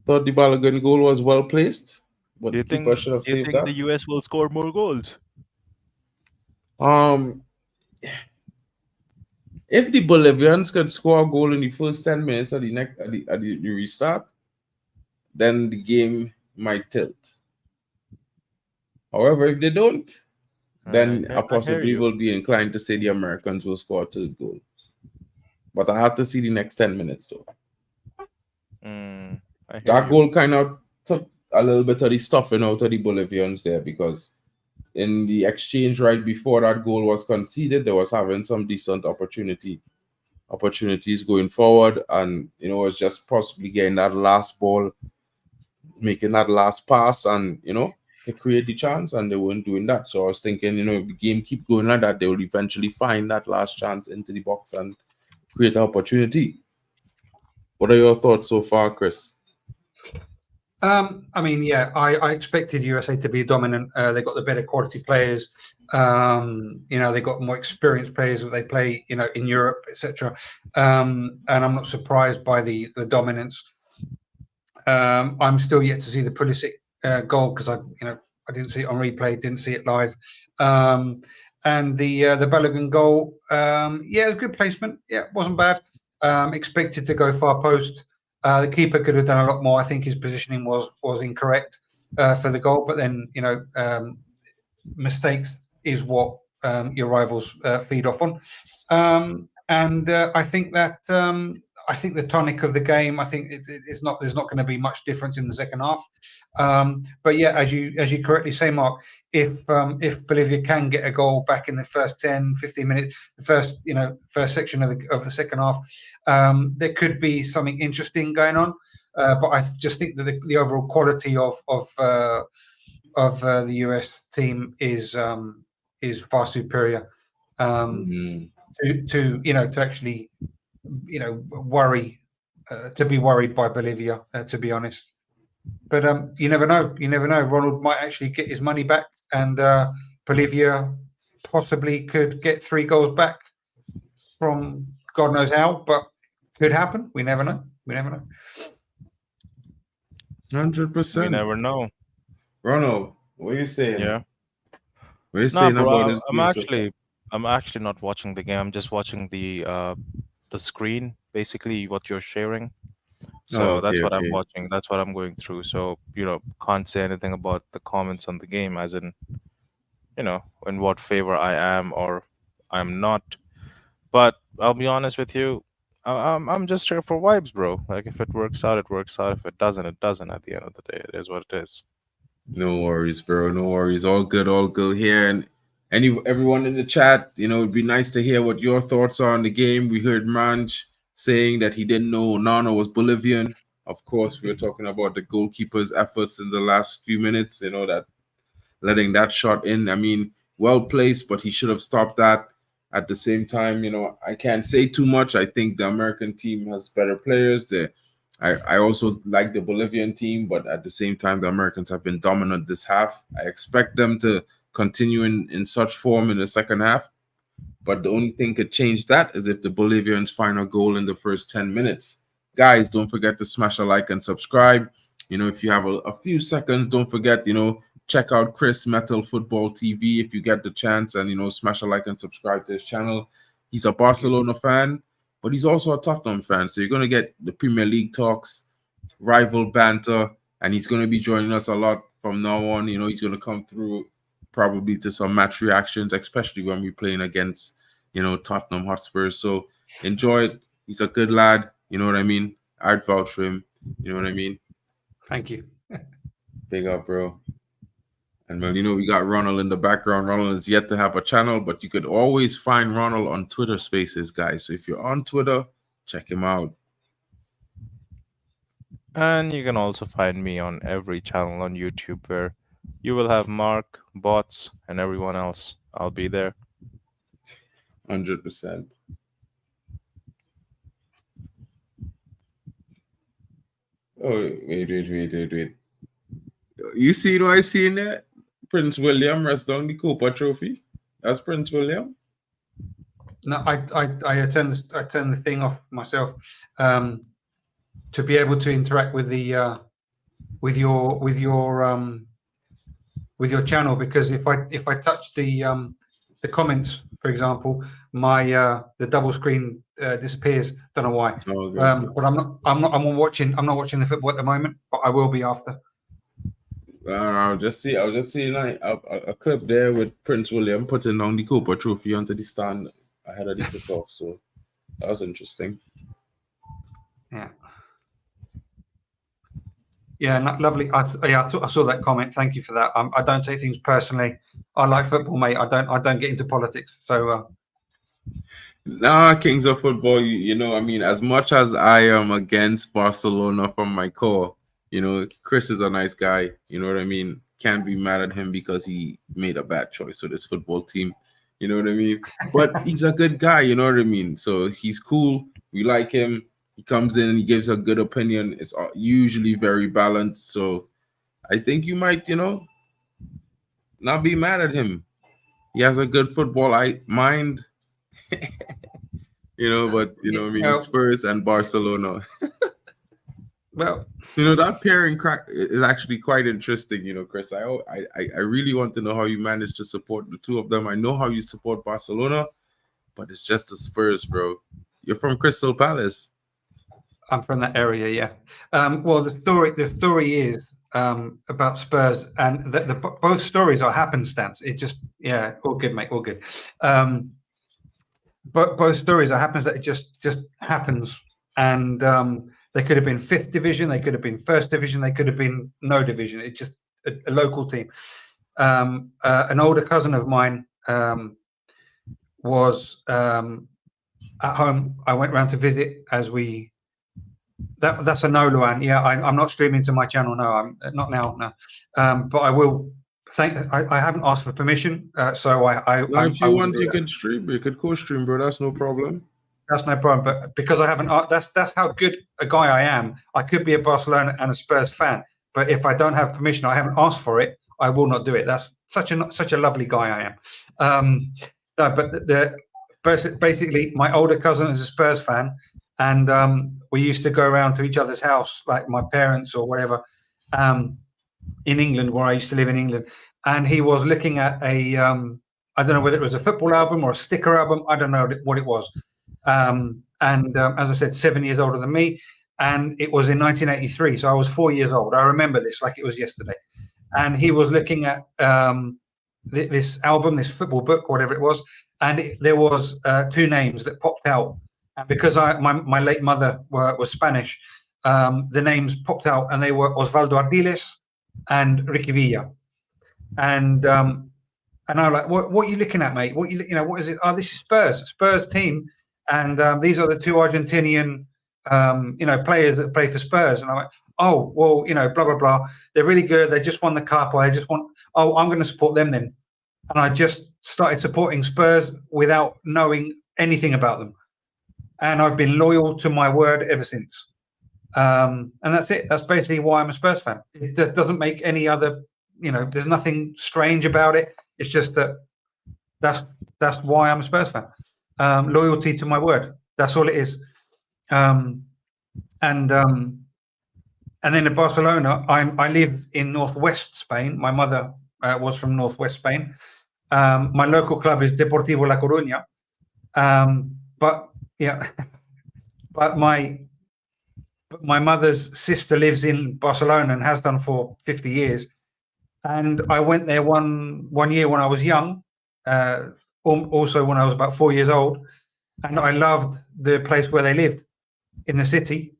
Thought the Balogun goal was well placed, but the keeper should have saved that. The US will score more goals? If the Bolivians could score a goal in the first 10 minutes of the restart, then the game might tilt. However, if they don't, then I possibly will be inclined to say the Americans will score a third goal. But I have to see the next 10 minutes, though. That goal kind of took a little bit of the stuffing out of the Bolivians there, because in the exchange right before that goal was conceded, they was having some decent opportunities going forward, and was just possibly getting that last ball, making that last pass, and to create the chance, and they weren't doing that. So I was thinking, if the game keep going like that, they will eventually find that last chance into the box and create an opportunity. What are your thoughts so far, Chris? I mean, yeah, I expected USA to be dominant. They got the better quality players. They got more experienced players that they play, in Europe, etc. And I'm not surprised by the dominance. I'm still yet to see the Pulisic goal, because I didn't see it on replay, didn't see it live. And the Balogun goal, it was good placement. Yeah, it wasn't bad. Expected to go far post. The keeper could have done a lot more. I think his positioning was incorrect for the goal, but then mistakes is what your rivals feed off on. And I think that I think the tonic of the game, I think there's not going to be much difference in the second half. But yeah, as you correctly say, Mark, if Bolivia can get a goal back in the first 10, 15 minutes, the first section of the second half, there could be something interesting going on. But I just think that the overall quality of the US team is far superior to actually worry, to be worried by Bolivia, to be honest. But you never know. Ronald might actually get his money back, and Bolivia possibly could get 3 goals back from God knows how, but could happen. We never know. 100%. We never know. Ronald, what are you saying? Yeah. What are you saying bro, about this game? I'm actually not watching the game. I'm just watching the screen, basically what you're sharing. Oh, So okay, that's what I'm okay. watching. That's what I'm going through. So, can't say anything about the comments on the game, as in, in what favor I am or I'm not. But I'll be honest with you, I'm just here for vibes, bro. Like if it works out, it works out. If it doesn't, it doesn't. At the end of the day, it is what it is. No worries, bro. No worries. All good here. And everyone in the chat, it'd be nice to hear what your thoughts are on the game. We heard Manj saying that he didn't know Nano was Bolivian. Of course, we were talking about the goalkeeper's efforts in the last few minutes, that letting that shot in. I mean, well placed, but he should have stopped that. At the same time, I can't say too much. I think the American team has better players. I also like the Bolivian team, but at the same time, the Americans have been dominant this half. I expect them to continue in such form in the second half. But the only thing could change that is if the Bolivians find a goal in the first 10 minutes. Guys, don't forget to smash a like and subscribe. If you have a few seconds, don't forget, check out Chris Metal Football TV if you get the chance, and smash a like and subscribe to his channel. He's a Barcelona fan, but he's also a Tottenham fan. So you're going to get the Premier League talks, rival banter, and he's going to be joining us a lot from now on. He's going to come through probably to some match reactions, especially when we're playing against, Tottenham Hotspurs. So enjoy it. He's a good lad. You know what I mean? I'd vouch for him. You know what I mean? Thank you. Big up, bro. And well, we got Ronald in the background. Ronald is yet to have a channel, but you could always find Ronald on Twitter Spaces, guys. So if you're on Twitter, check him out. And you can also find me on every channel on YouTube where you will have Mark, Bots, and everyone else. I'll be there. 100%. Oh, wait. You see what I see in there? Prince William rests on the Copa Trophy. That's Prince William. No, I turn the thing off myself to be able to interact with the with your channel, because if I touch the comments, for example, my the double screen disappears. Don't know why. Oh, good. But I'm not watching the football at the moment, but I will be after. I'll just see like a clip there with Prince William putting down the Copa Trophy onto the stand ahead of the kickoff. So that was interesting. Yeah, lovely. I saw that comment. Thank you for that. I don't take things personally. I like football, mate. I don't get into politics. So Nah, Kings of Football, I mean, as much as I am against Barcelona from my core, Chris is a nice guy. You know what I mean? Can't be mad at him because he made a bad choice with his football team. You know what I mean? But he's a good guy. You know what I mean? So he's cool. We like him. He comes in and he gives a good opinion. It's usually very balanced. So I think you might, not be mad at him. He has a good football mind. But I mean, Spurs and Barcelona. Well, that pairing is actually quite interesting. Chris, I really want to know how you manage to support the two of them. I know how you support Barcelona, but it's just the Spurs, bro. You're from Crystal Palace. I'm from that area, yeah. Well, the story is about Spurs, and both stories are happenstance. It just, all good, mate, all good. But both stories are happenstance. It just happens, and they could have been 5th division, they could have been 1st division, they could have been no division. It's just a local team. An older cousin of mine was at home. I went round to visit as we. That's a no, Luan. Yeah, I'm not streaming to my channel. No, I'm not now. No, but I will. I haven't asked for permission, so if you want, you can stream. You could co-stream, bro. That's no problem. That's no problem. But because I haven't, that's how good a guy I am. I could be a Barcelona and a Spurs fan, but if I don't have permission, I haven't asked for it, I will not do it. That's such a lovely guy I am. No, but basically, my older cousin is a Spurs fan. And we used to go around to each other's house, like my parents or whatever, in England, where I used to live in England. And he was looking at I I don't know whether it was a football album or a sticker album. I don't know what it was. As I said, 7 years older than me. And it was in 1983. So I was 4 years old. I remember this like it was yesterday. And he was looking at this album, this football book, whatever it was. And there was two names that popped out. And because my late mother was Spanish, the names popped out, and they were Osvaldo Ardiles and Ricky Villa. And I'm like, what are you looking at, mate? What what is it? Oh, this is Spurs team, and these are the two Argentinian players that play for Spurs. And I'm like, oh, well, blah blah blah. They're really good. They just won the cup. I'm going to support them then. And I just started supporting Spurs without knowing anything about them. And I've been loyal to my word ever since. And that's it. That's basically why I'm a Spurs fan. It just doesn't make any other, there's nothing strange about it. It's just that's why I'm a Spurs fan. Loyalty to my word. That's all it is. And then in Barcelona, I live in northwest Spain. My mother was from northwest Spain. My local club is Deportivo La Coruña. But my mother's sister lives in Barcelona and has done for 50 years. And I went there one year when I was young, also when I was about 4 years old. And I loved the place where they lived in the city.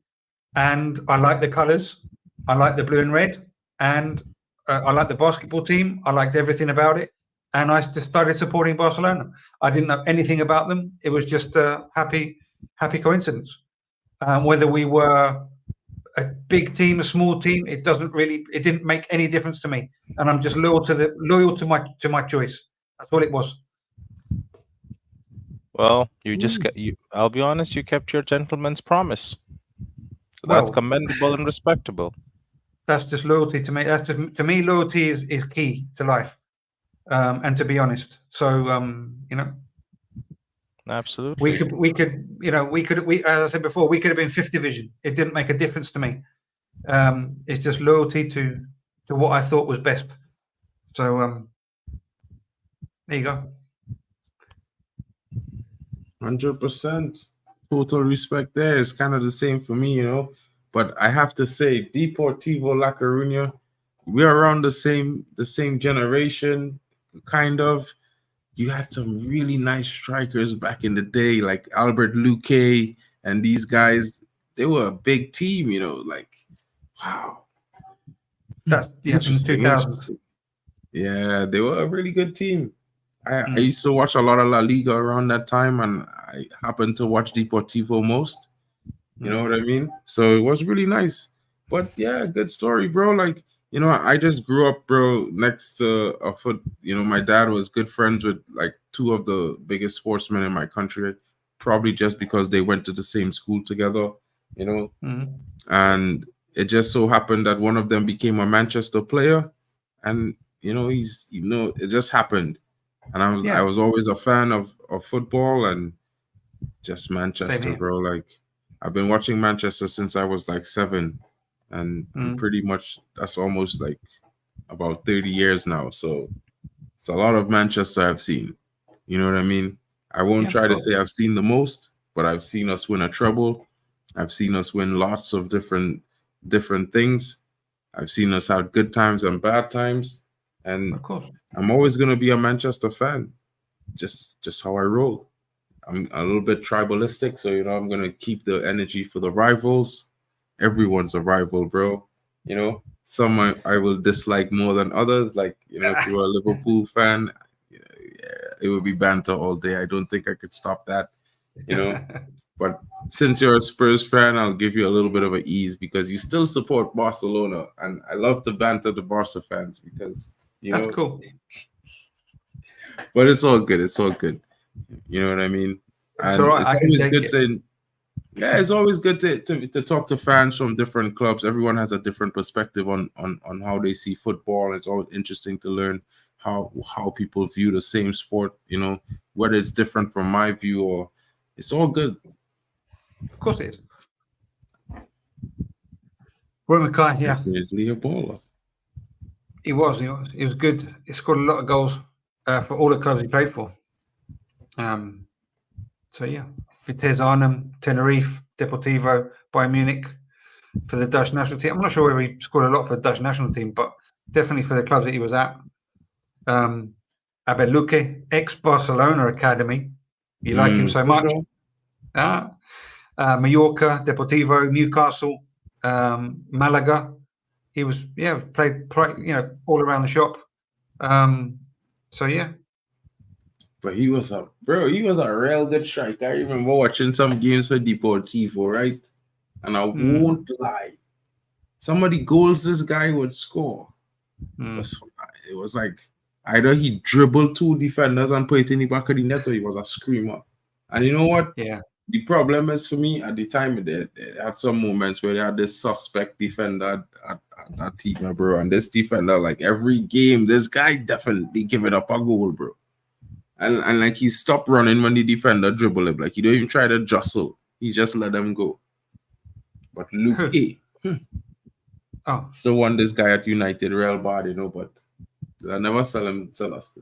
And I liked the colors. I liked the blue and red. And I liked the basketball team. I liked everything about it. And I just started supporting Barcelona. I didn't know anything about them. It was just a happy coincidence. Whether we were a big team, a small team, it didn't make any difference to me. And I'm just loyal to my choice. That's all it was. Well, I'll be honest, you kept your gentleman's promise. So that's commendable and respectable. That's just loyalty to me. To me, loyalty is key to life. And to be honest. So absolutely. As I said before, we could have been fifth division. It didn't make a difference to me. It's just loyalty to what I thought was best. So there you go. 100%. Total respect there. It's kind of the same for me, But I have to say, Deportivo La Coruña, we're around the same generation, kind of. You had some really nice strikers back in the day, like Albert Luque and these guys. They were a big team, wow. That's in 2000. Yeah, they were a really good team. I used to watch a lot of La Liga around that time, and I happened to watch Deportivo most. You know what I mean? So it was really nice. But yeah, good story, bro. I just grew up, bro, next to a foot. My dad was good friends with two of the biggest sportsmen in my country, probably just because they went to the same school together, And it just so happened that one of them became a Manchester player, and it just happened. And I was always a fan of football and just Manchester, bro. I've been watching Manchester since I was 7. And pretty much that's almost about 30 years now. So it's a lot of Manchester I've seen. You know what I mean? I won't try to say I've seen the most, but I've seen us win a treble. I've seen us win lots of different things. I've seen us have good times and bad times. And of course, I'm always going to be a Manchester fan. Just how I roll. I'm a little bit tribalistic, so I'm going to keep the energy for the rivals. Everyone's a rival, bro. Some I will dislike more than others. If you're a Liverpool fan, it would be banter all day. I don't think I could stop that. But since you're a Spurs fan, I'll give you a little bit of an ease because you still support Barcelona, and I love to banter the Barca fans because that's cool. But it's all good. It's all good. You know what I mean? And it's always good to talk to fans from different clubs. Everyone has a different perspective on how they see football. It's always interesting to learn how people view the same sport, whether it's different from my view or it's all good. Of course it is. Roy Mackay, yeah. Definitely a baller. He was good. He scored a lot of goals. for all the clubs he played for. So yeah, Vitesse Arnhem, Tenerife, Deportivo, Bayern Munich for the Dutch national team. I'm not sure whether he scored a lot for the Dutch national team, but definitely for the clubs that he was at. Abeluque, ex-Barcelona academy. You like him so much. Sure. Mallorca, Deportivo, Newcastle, Malaga. He was played all around the shop. So yeah. But he was a real good striker. I remember watching some games for Deportivo, right? And I won't lie. Some of the goals this guy would score. It was like either he dribbled two defenders and put it in the back of the net, or he was a screamer. And you know what? Yeah. The problem is for me at the time, they had some moments where they had this suspect defender at that team, bro. And this defender, like every game, this guy definitely giving up a goal, bro. And like he stopped running when the defender dribbled him. Like he don't even try to jostle. He just let them go. But Luque, so won this guy at United real bad, you know, but they'll never sell him to us.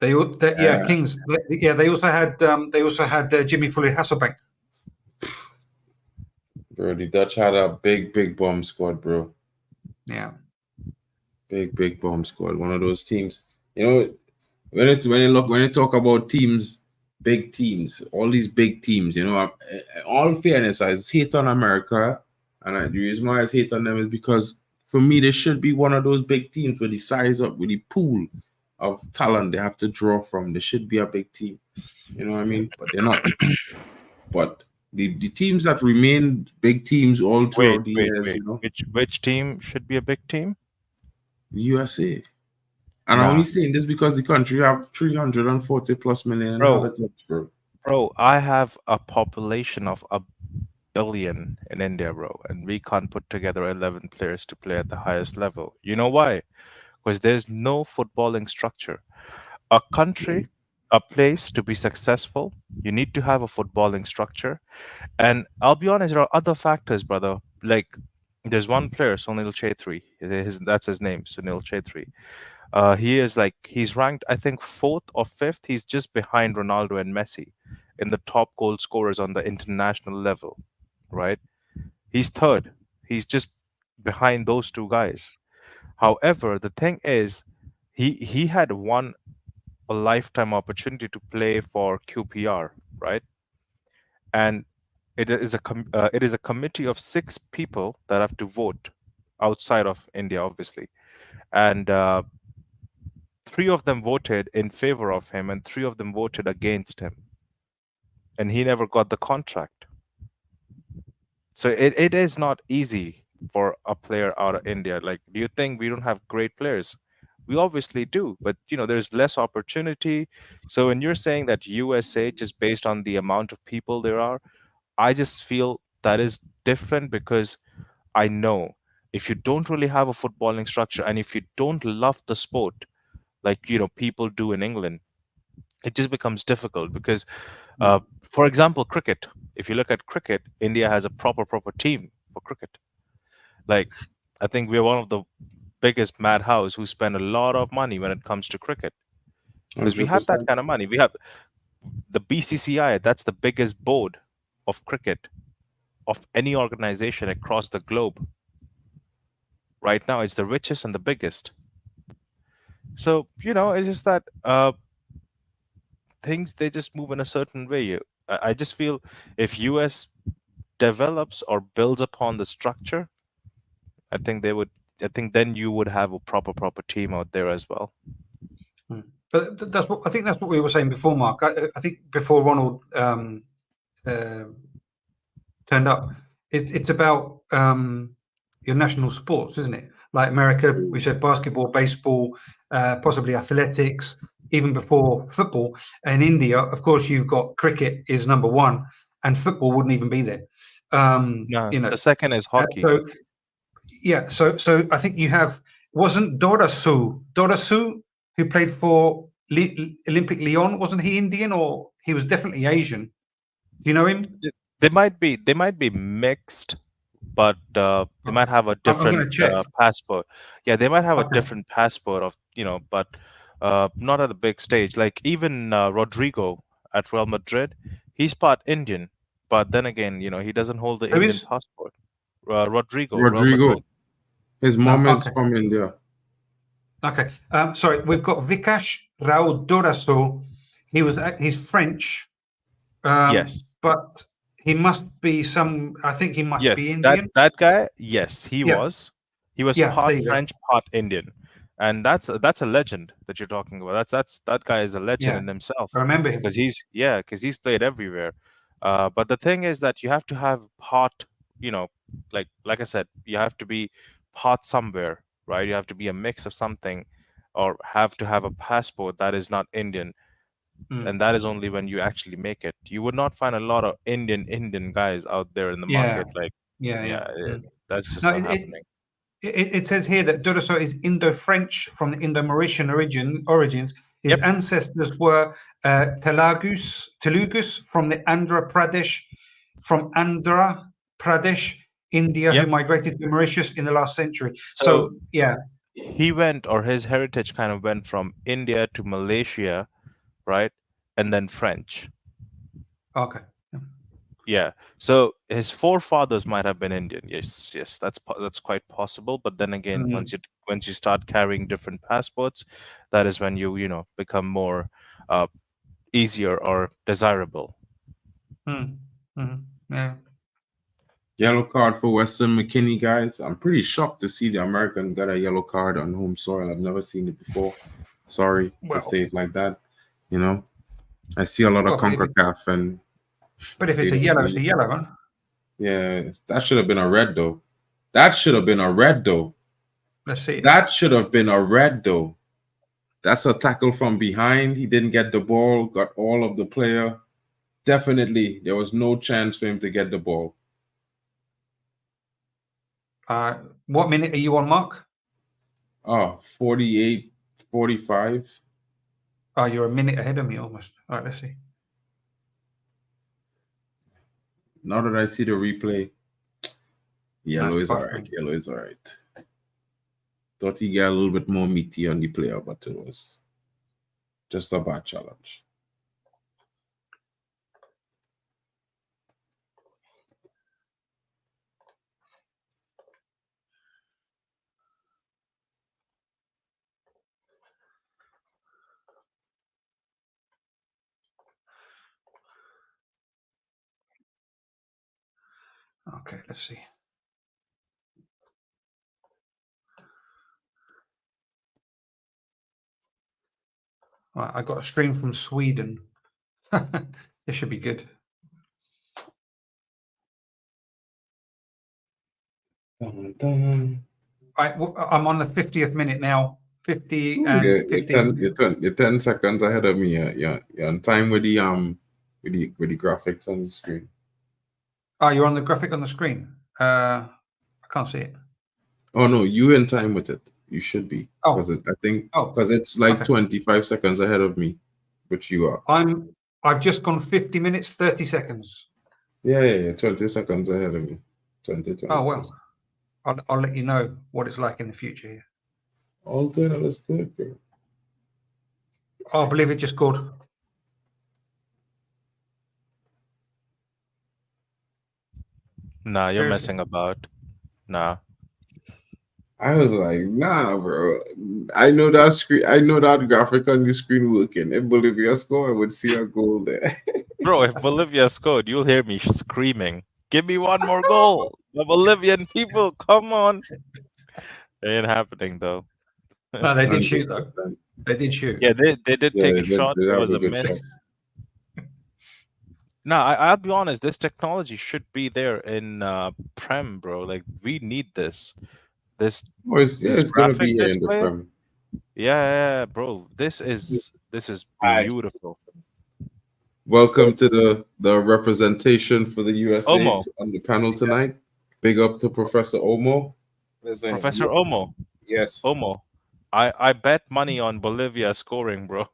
Kings. They also had Jimmy Fully Hasselbank. Bro, the Dutch had a big bomb squad, bro. Yeah. Big bomb squad. One of those teams. You know, when you talk about teams, big teams, all these big teams, you know, all fairness, I hate on America, and the reason why I hate on them is because for me, they should be one of those big teams with the size up, with the pool of talent they have to draw from. They should be a big team. You know what I mean? But they're not. But the teams that remain big teams all throughout the years, you know. Which team should be a big team? The USA. And I'm only saying this because the country have 340 plus million inhabitants, bro. Bro, I have a population of 1 billion in India, bro, and we can't put together 11 players to play at the highest level. You know why? Because there's no footballing structure. A country, a place to be successful, you need to have a footballing structure. And I'll be honest, there are other factors, brother. Like, there's one player, Sunil Chhetri. That's his name, Sunil Chhetri. He's ranked, I think, 4th or 5th. He's just behind Ronaldo and Messi in the top goal scorers on the international level, right? He's 3rd. He's just behind those two guys. However, the thing is, he had won a lifetime opportunity to play for QPR, right? And it is a committee of 6 people that have to vote outside of India, obviously, and 3 of them voted in favor of him, and 3 of them voted against him, and he never got the contract. So it is not easy for a player out of India. Like, do you think we don't have great players? We obviously do, but you know, there's less opportunity. So when you're saying that USA, just based on the amount of people there are, I just feel that is different, because I know if you don't really have a footballing structure, and if you don't love the sport, like, you know, people do in England, it just becomes difficult. Because for example, cricket, if you look at cricket, India has a proper team for cricket. Like, I think we're one of the biggest madhouse who spend a lot of money when it comes to cricket, because we have that kind of money. We have the BCCI, that's the biggest board of cricket of any organization across the globe. Right now, it's the richest and the biggest. So, you know, it's just that things, they just move in a certain way. I just feel if US develops or builds upon the structure, I think then you would have a proper team out there as well. But I think that's what we were saying before, Mark. I think before Ronald turned up, it's about your national sports, isn't it? Like America, we said basketball, baseball, possibly athletics, even before football. And India, of course, you've got cricket is number 1, and football wouldn't even be there. You know, the second is hockey. So I think you have, wasn't Dorasu who played for Olympic Lyon, wasn't he Indian, or he was definitely Asian? Do you know him? They might be mixed but they might have a I'm going to different check. passport. Yeah, they might have a Okay. different passport of, but not at the big stage. Like even Rodrigo at Real Madrid, he's part Indian, but then again, he doesn't hold the Who Indian is? passport. Rodrigo, Real Madrid. Rodrigo. His mom is Okay. from India. Okay. Sorry, we've got Vikash Raul Doraso. He's French. Yes. But he must be I think he must be Yes, Indian. that guy. Yes, he Yeah. was. He was Yeah, part there you go. French, part Indian, and that's a legend that you're talking about. That guy is a legend Yeah. in himself I remember him. because he's played everywhere. But the thing is that you have to have part, like I said, you have to be part somewhere, right? You have to be a mix of something, or have to have a passport that is not Indian, and that is only when you actually make it. You would not find a lot of Indian guys out there in the market. Like, Yeah. that's just No, not happening. it says here that Doraso is Indo-French from the Indo-Mauritian origins. His Yep. ancestors were Telugus from Andhra Pradesh, India, Yep. who migrated to Mauritius in the last century. So yeah. he went, or his heritage kind of went from India to Malaysia, right? And then French. Okay. Yeah. So his forefathers might have been Indian. Yes, that's quite possible. But then again, once you start carrying different passports, that is when you become more easier or desirable. Yeah. Yellow card for Weston McKinney, guys. I'm pretty shocked to see the American got a yellow card on home soil. I've never seen it before. Sorry to say it like that. I see a lot of CONCACAF and. But if it's a yellow, it's a yellow, huh? Yeah, that should have been a red though. Let's see. That should have been a red though. That's a tackle from behind. He didn't get the ball, got all of the player. Definitely, there was no chance for him to get the ball. What minute are you on, Mark? 48, 45. Oh, you're a minute ahead of me almost. All right, let's see. Now that I see the replay, yellow is all right. Fine. Yellow is all right. Thought he got a little bit more meaty on the player, but it was just a bad challenge. Okay, let's see. Right, I got a stream from Sweden. This should be good. I'm on the 50th minute now. 50 and 50. You're 10 seconds ahead of me. You're on time with the graphics on the screen. Oh, you're on the graphic on the screen. I can't see it. Oh no, you in time with it. You should be. Because it's like 25 seconds ahead of me, which you are. I've just gone 50 minutes, 30 seconds. Yeah, 20 seconds ahead of me. 20. Oh well. I'll let you know what it's like in the future here. All good, that's good, bro. Oh, Bolivia just scored. Nah, you're messing about. Nah. I was like, nah, bro. I know that screen. I know that graphic on the screen working. If Bolivia score, I would see a goal there. Bro, if Bolivia scored, you'll hear me screaming, "Give me one more goal!" The Bolivian people, come on. It ain't happening though. No, they did shoot though. They did shoot. Yeah, they did take a shot. It was a miss. No, I'll be honest. This technology should be there in Prem, bro. Like we need this. This graphic display. Yeah, bro. This is beautiful. Welcome to the representation for the USA on the panel tonight. Big up to Professor Omo. Professor Omo. Yes. Omo. I bet money on Bolivia scoring, bro.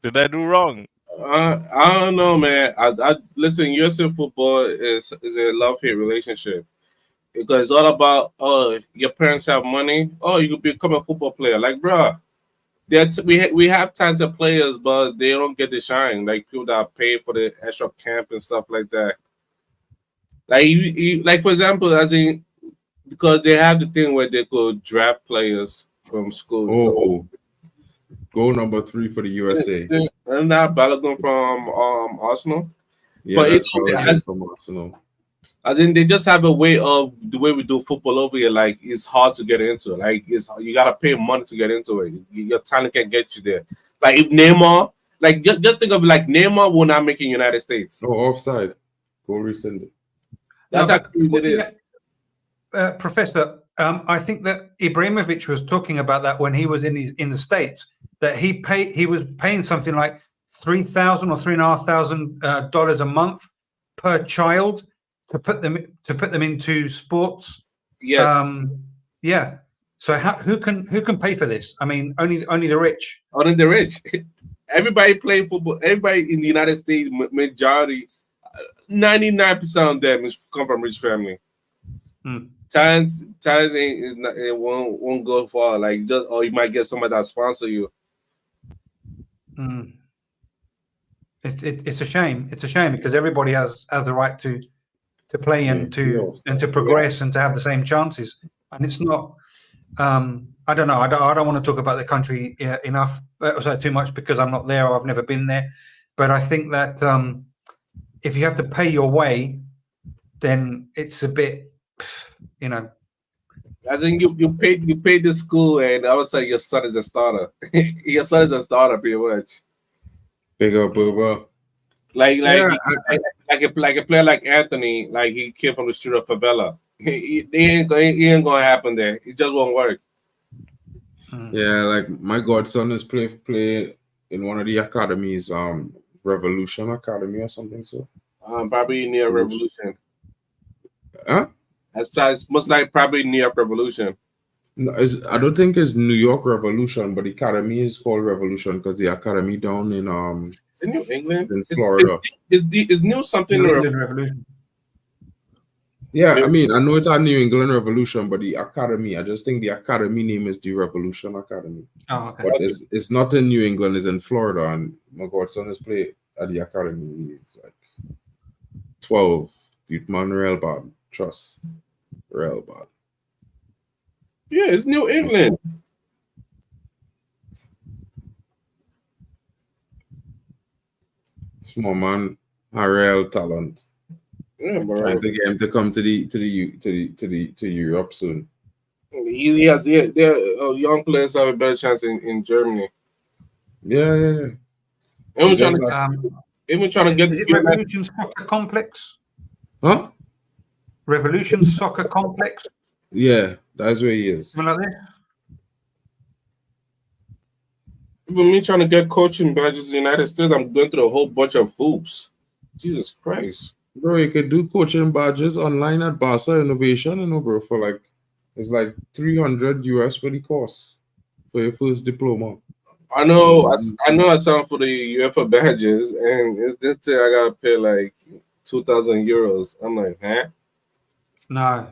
Did I do wrong? I don't know, man. I listen. USA football is a love-hate relationship. because it's all about your parents have money. Oh, you could become a football player. Like, bro, we have tons of players, but they don't get the shine. Like people that pay for the extra camp and stuff like that. Like like for example, as in because they have the thing where they could draft players from school. And stuff. Oh, goal number 3 for the USA. And now Balogun from Arsenal. Yeah, But that's it's Balogun from Arsenal. I think they just have a way of the way we do football over here. Like it's hard to get into. Like you gotta pay money to get into it. Your talent can get you there. Like if Neymar, like just think of it, like Neymar will not make in United States. Oh, offside. Goal rescinded. That's how crazy it is. Professor, I think that Ibrahimovic was talking about that when he was in the States. That he was paying something like $3,000 or $3,500 a month per child to put them into sports. Yes. Yeah. So who can pay for this? I mean, only the rich. Only the rich. Everybody playing football. Everybody in the United States, majority, 99% of them come from rich family. Talent it won't go far. Like or you might get somebody that sponsor you. It's a shame. It's a shame because everybody has the right to play and to progress and to have the same chances. And it's not. I don't know. I don't want to talk about the country enough, too much because I'm not there or I've never been there. But I think that if you have to pay your way, then it's a bit, I think you paid the school, and I would say your son is a starter. Your son is a starter, pretty much. Big up, Booba. Like a player like Anthony, like he came from the street of favela. He ain't gonna happen there. It just won't work. Yeah, like my godson is play in one of the academies, Revolution Academy or something. So probably near Revolution. Huh? That's most like probably New York Revolution. No, I don't think it's New York Revolution, but the academy is called Revolution because the academy down in It's in New England, in Florida. Is new something New England Revolution. Yeah, I mean, I know it's a New England Revolution, but the academy, I just think the academy name is the Revolution Academy. Oh, okay. But it's not in New England, it's in Florida, and my godson has played at the academy. He's like 12. Youth man, real bad. Trust. Real bad. Yeah, it's New England. Small man, a real talent. Yeah, bro. Trying to get him to come to Europe soon. Young players have a better chance in Germany. Yeah. Even trying to get is it Revolution Soccer Complex? Huh? Revolution Soccer Complex? Yeah, that's where he is. Something like that? Even me trying to get coaching badges in the United States, I'm going through a whole bunch of hoops. Jesus Christ. Bro, you could do coaching badges online at Barca Innovation, bro, for like, it's like $300 US for the course for your first diploma. I know I signed up for the UEFA badges, and this thing I gotta pay like 2,000 euros. I'm like, huh? No.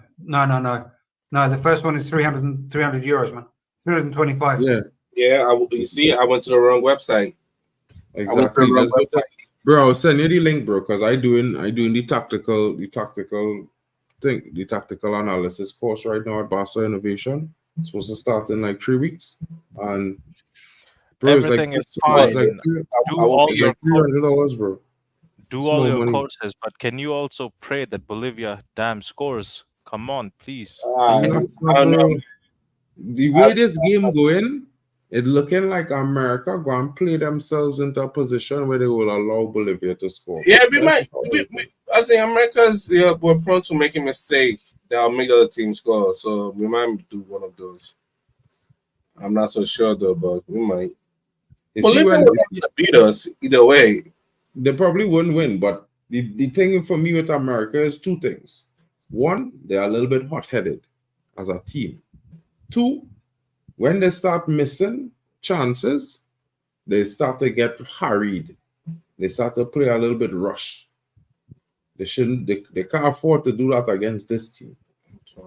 The first one is 300 euros, man. 325. Yeah. Yeah, you see, I went to the wrong website. Exactly. Bro, I'll send you the link, bro, because I doing the tactical analysis course right now at Barca Innovation. It's supposed to start in like 3 weeks, and bro, everything is fine. It's like do all your $300, bro. Do all your courses, but can you also pray that Bolivia damn scores? Come on, please. I don't know. The way this game going, it's looking like America going to play themselves into a position where they will allow Bolivia to score. Yeah, I think America's we're prone to making mistakes that'll make other teams score. So we might do one of those. I'm not so sure though, but we might. Bolivia will beat us either way. They probably wouldn't win, but the thing for me with America is two things. One, they're a little bit hot-headed as a team. Two, when they start missing chances, they start to get hurried. They start to play a little bit rush. They can't afford to do that against this team.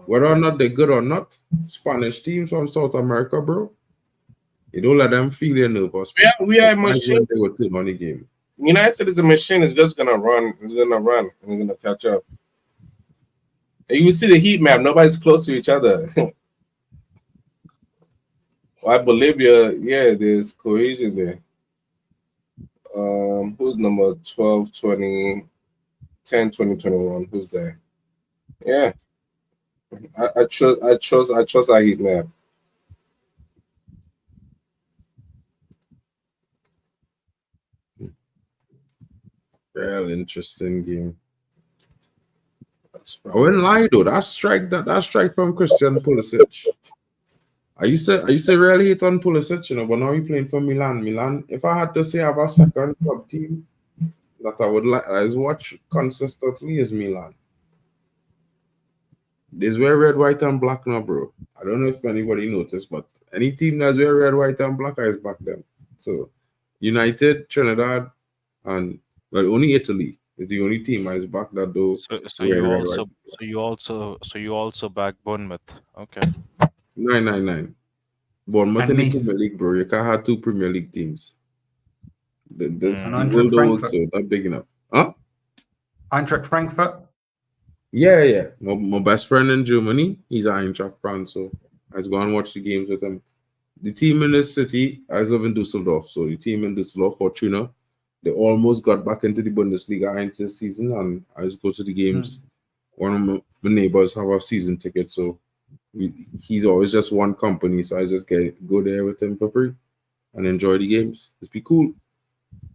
Whether or not they're good or not, Spanish teams from South America, bro, you don't let them feel you're nervous. We are a That's machine. when they will turn on the game. United States is a machine. It's just gonna run. It's gonna run and it's gonna catch up. And you see the heat map. Nobody's close to each other. Why Bolivia? Yeah, there's cohesion there. Who's number 12, 20, 10, 20, 21? Who's there? Yeah, I trust our heat map. Real interesting game. I wouldn't lie though. That strike from Christian Pulisic. I used to really hate on Pulisic, you know, but now he's playing for Milan. Milan, if I had to say I have a second club team that I would like as watch consistently is Milan. There's wear red, white, and black now, bro. I don't know if anybody noticed, but any team that's wear red, white, and black is back then. So United, Trinidad, and well, only Italy is the only team that is back that though. So you also back Bournemouth. Okay. 999. Bournemouth in And the me. Premier League, bro. You can't have two Premier League teams. The And world Eintracht old, Frankfurt. so not big enough. Huh? Eintracht Frankfurt. Yeah. My best friend in Germany, he's an Eintracht fan, so I was going to watch the games with him. The team in this city, I live in Dusseldorf, so the team in Dusseldorf, Fortuna, they almost got back into the Bundesliga this season, and I just go to the games. One of my neighbors have a season ticket, so he's always just one company, so I just go there with him for free and enjoy the games. It's be cool.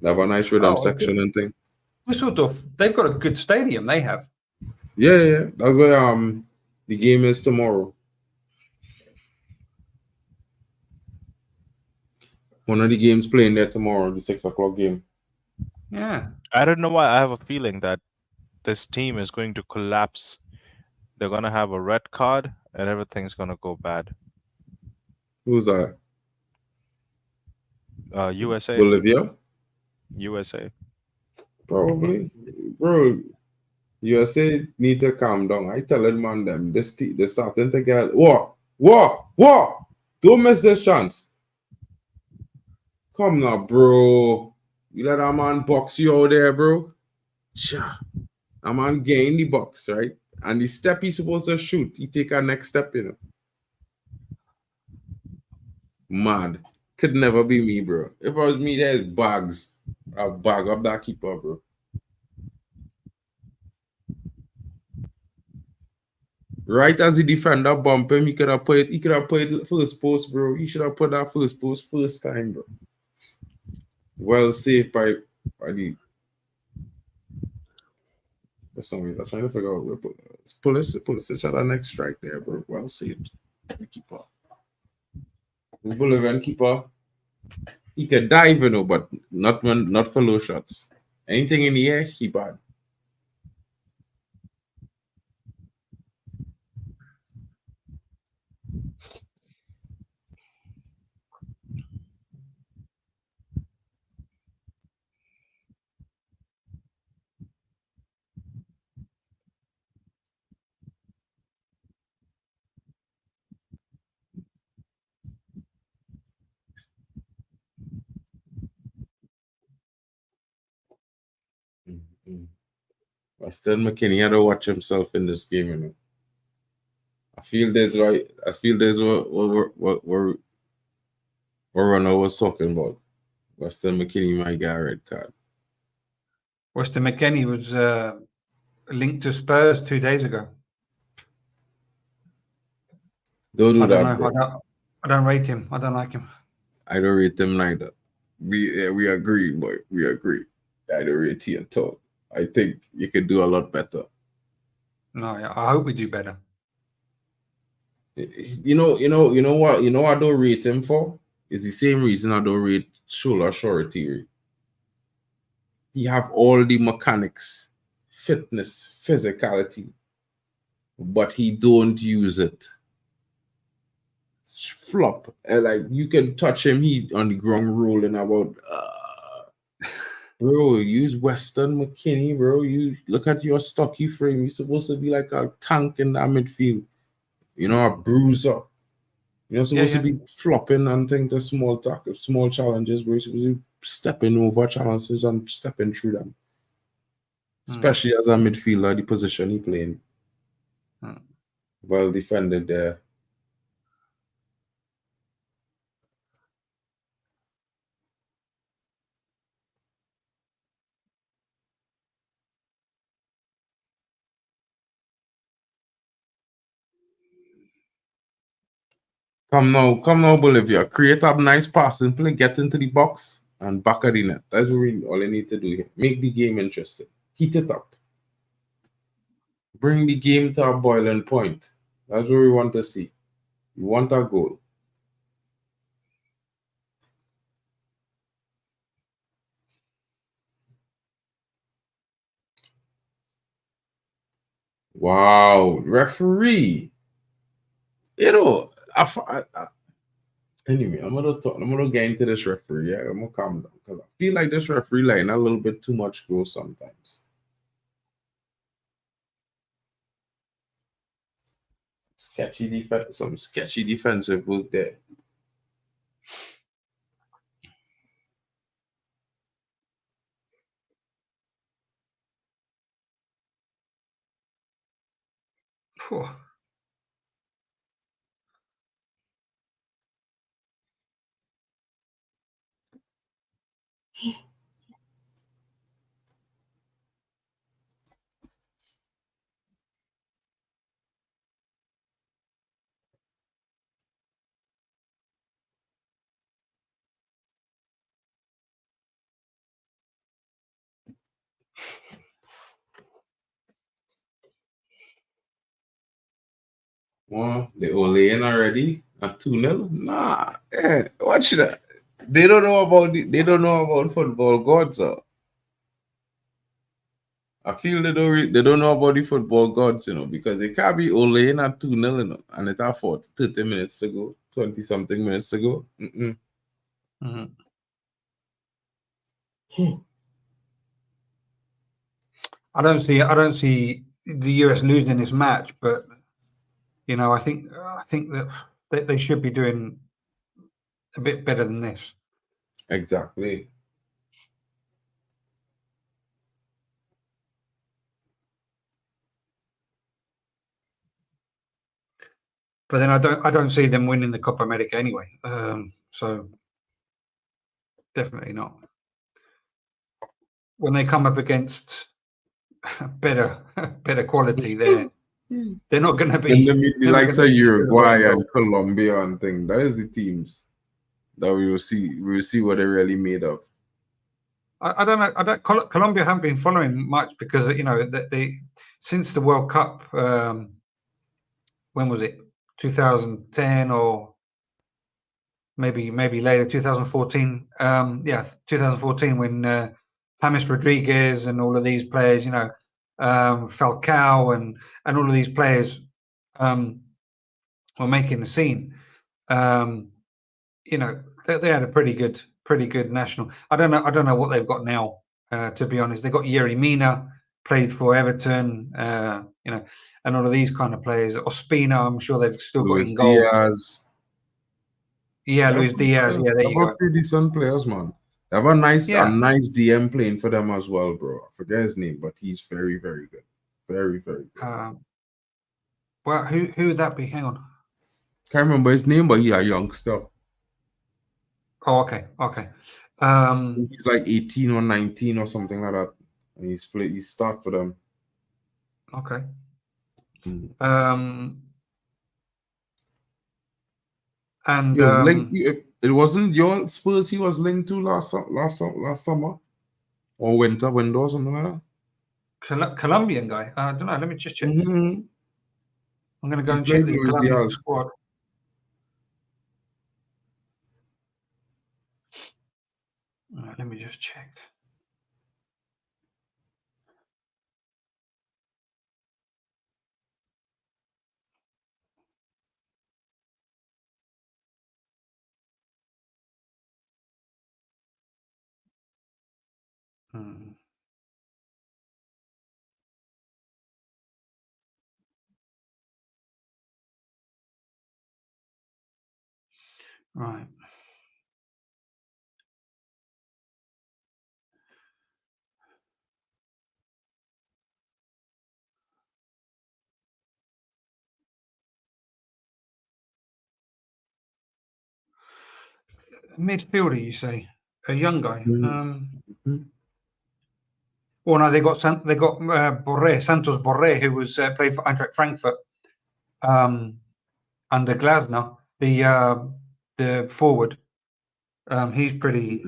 They have a nice rhythm section and thing. Dusseldorf, they've got a good stadium. They have. Yeah. That's where the game is tomorrow. One of the games playing there tomorrow, the 6 o'clock game. Yeah. I don't know why I have a feeling that this team is going to collapse. They're gonna have a red card and everything's gonna go bad. Who's that? USA. Bolivia? USA. Probably. Bro, USA need to calm down. I tell it, man, them. They're starting to get... What? Don't miss this chance. Come now, bro. You let that man box you out there, bro. Sure. That man gain the box, right? And the step he's supposed to shoot, he take a next step, you know. Mad. Could never be me, bro. If it was me, there's bags. I'll bag up that keeper, bro. Right as the defender bump him, he could have put it first post, bro. He should have put that first post first time, bro. Well saved by the... For some reason, I'm trying to figure out where Pulisic at the next strike there, bro. Well saved. The keeper. This Bolivian keeper, he could dive, you know, but not for low shots. Anything in the air, he bad. Weston McKinney had to watch himself in this game, you know. I feel there's what Ronald was talking about. Weston McKinney might get a red card. Weston McKennie was linked to Spurs 2 days ago. Don't do I don't that, know. bro. I don't rate him. I don't like him. I don't rate him neither. We agree, boy. We agree. I don't rate him at all. I think you could do a lot better. No, I hope we do better. You know what I don't rate him for? It's the same reason I don't rate Shola Shorty. He have all the mechanics, fitness, physicality, but he don't use it. Flop. Like you can touch him, he on the ground rolling about bro, use Weston McKinney, bro. You look at your stocky frame. You're supposed to be like a tank in that midfield. You know, a bruiser. You're Yeah, supposed to be flopping and think the small challenges. We're supposed to be stepping over challenges and stepping through them. Especially as a midfielder, the position he playing. Well defended there. Come now, Bolivia. Create a nice passing play, get into the box, and back at the net. That's really all I need to do here. Make the game interesting. Heat it up. Bring the game to a boiling point. That's what we want to see. We want a goal. Wow, referee. You know, anyway, I'm gonna get into this referee. Yeah, I'm gonna calm down because I feel like this referee letting a little bit too much go sometimes. Some sketchy defensive work there. Well, they all in already at 2-0. Nah, watch that. They don't know about football gods. I feel they don't know about the football gods, because they can't be all in at 2-0, and it's at 30 minutes to go, 20 something minutes to go. I don't see the US losing this match, but I think that they should be doing a bit better than this. Exactly. But then I don't see them winning the Copa America anyway. So definitely not. When they come up against better quality, they're not going to be. Then meet the likes of Uruguay and Colombia and things. That is the teams that we will see. We will see what they're really made of. I don't know. Colombia haven't been following much because they since the World Cup. When was it? 2010 or maybe later, 2014. 2014 when James Rodriguez and all of these players, Falcao and all of these players were making the scene. They had a pretty good national. I don't know what they've got now. To be honest, they've got Yerry Mina, played for Everton, and all of these kind of players. Ospina, I'm sure they've still got in goal. Diaz. Yeah, Luis Diaz. Yeah, there you go. Pretty decent players, man. They have a nice DM playing for them as well, bro. I forget his name, but he's very, very good. Very, very good. Well, who would that be? Hang on. Can't remember his name, but he's a youngster. Oh, okay. He's like 18 or 19 or something like that. And he start for them. Okay. And he was linked. It wasn't your Spurs he was linked to last summer or winter or something like that. Colombian guy. I don't know. Let me just check. I'm going to go and check the Colombian squad. Let me just check. Right. Midfielder, you say? A young guy? Well, no, they got Borré, Santos Borré, who was played for Eintracht Frankfurt under Glasner, the forward. He's pretty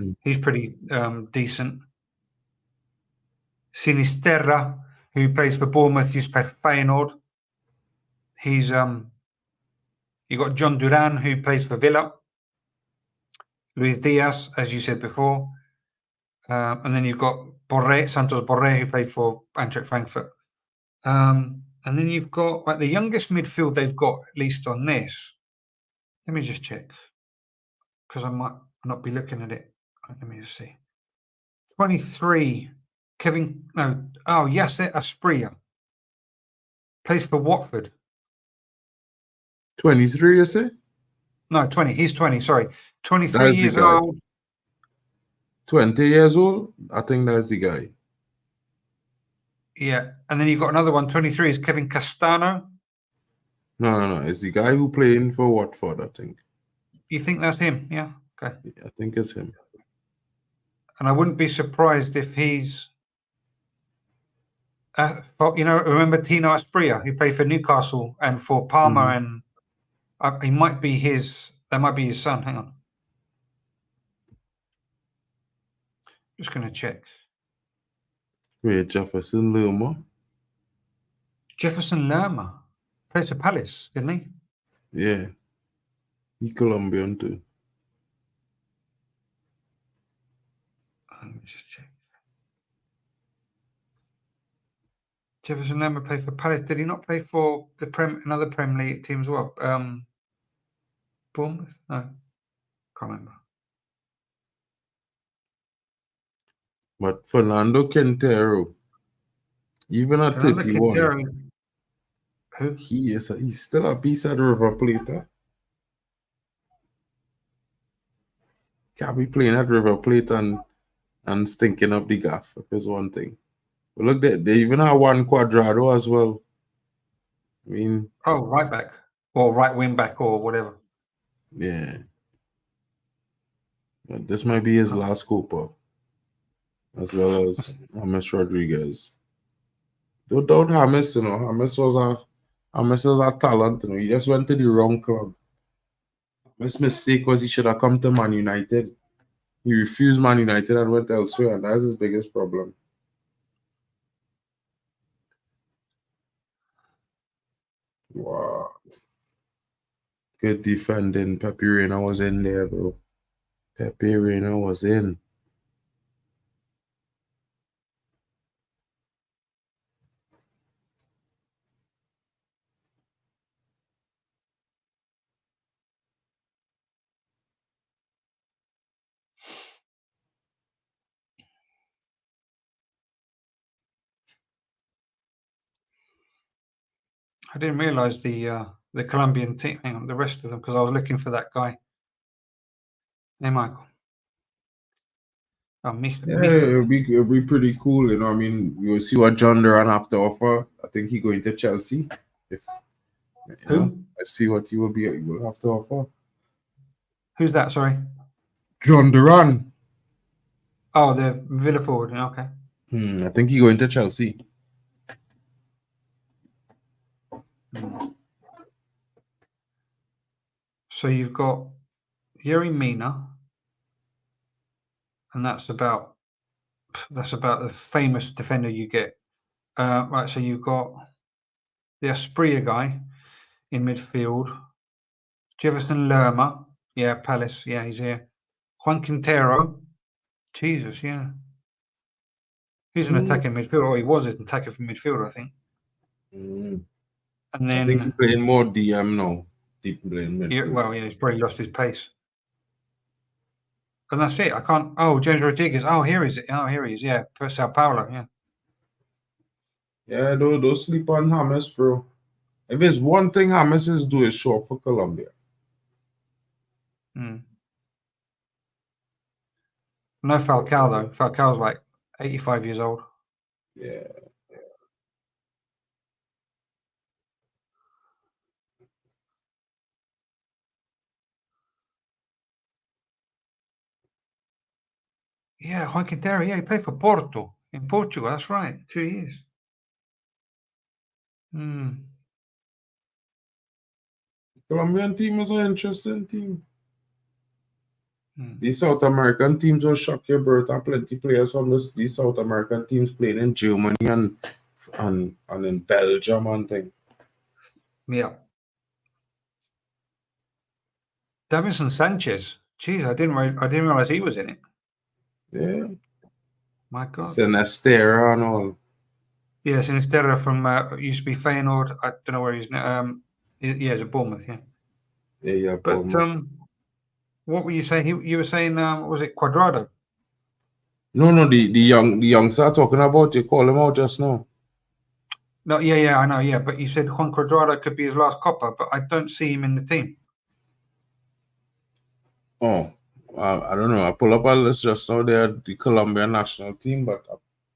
decent. Sinisterra, who plays for Bournemouth, used to play for Feyenoord. He's you got John Duran, who plays for Villa. Luis Diaz, as you said before, and then you've got Borré, Santos Borré, who played for Eintracht Frankfurt. And then you've got like the youngest midfield they've got, at least on this. Let me just check, because I might not be looking at it. Let me just see. 23. Yasser Asprilla. Plays for Watford. 23, you say? No, 20. He's 20, sorry. 23 That's the years guy. old. 20 years old? I think that's the guy. Yeah. And then you've got another one, 23, is Kevin Castano. No. It's the guy who playing for Watford, I think. You think that's him? Yeah. Okay. I think it's him. And I wouldn't be surprised if he's, remember Tino Asprilla, who played for Newcastle and for Parma, and he might be that might be his son. Hang on. Just going to check. Wait, Jefferson Lerma? Jefferson Lerma played for Palace, didn't he? Yeah. He's Colombian too. Let me just check. Jefferson Lerma played for Palace. Did he not play for another Premier League team as well? Bournemouth? No, can't remember. But Fernando Quintero, even at 31, Quintero, who? he's still a piece at River Plate. Huh? Can't be playing at River Plate and stinking up the gaff, is one thing. But look, they even have one Cuadrado as well. I mean, right back or right wing back or whatever. Yeah. But this might be his last Copa, as well as James Rodriguez. Don't doubt James, James was a talent, He just went to the wrong club. His mistake was he should have come to Man United. He refused Man United and went elsewhere, and that's his biggest problem. Wow. Good defending. Pepe Reina was in there, bro. Pepe Reina was in. I didn't realize the Colombian team. Hang on, the rest of them, because I was looking for that guy. Hey, Michael. It'll be pretty cool, I mean, we'll see what John Duran have to offer. I think he's going to Chelsea. Let's see what he will have to offer. Who's that? Sorry. John Duran. Oh, the Villa forward. Okay. I think he's going to Chelsea. So you've got Yerry Mina, and that's about the famous defender you get. Right, so you've got the Asprilla guy in midfield. Jefferson Lerma, yeah, Palace, yeah, he's here. Juan Quintero, Jesus, yeah. He's an attacking midfielder, or he was an attacking midfielder, I think. And then I think he's playing more DM now. Deep playing midfield. he's probably lost his pace. And that's it. I can't. Oh, James Rodriguez. Oh, here is it. Oh, here he is. Yeah, for Sao Paulo. Yeah. Yeah, don't sleep on James, bro. If there's one thing James is do is show up for Colombia. Mm. No Falcao though. Falcao's like 85 years old. Yeah. Yeah, Joaquin, yeah, he played for Porto in Portugal. That's right, 2 years. Mm. Colombian team is an interesting team. Mm. These South American teams will shock your birth, and plenty players from these South American teams playing in Germany and in Belgium and thing. Yeah. Davinson Sanchez. Jeez, I didn't realize he was in it. Yeah. My God. Sinestera and all. Yeah, Sinisterra from used to be Feyenoord. I don't know where he's now. Yeah, it's a Bournemouth. Yeah. Yeah, But what were you saying? You were saying was it Cuadrado? No, the youngster talking about, you call him out just now. No, yeah, I know, yeah. But you said Juan Cuadrado could be his last Copa, but I don't see him in the team. Oh, I don't know. I pull up a list just now there, the Colombian national team, but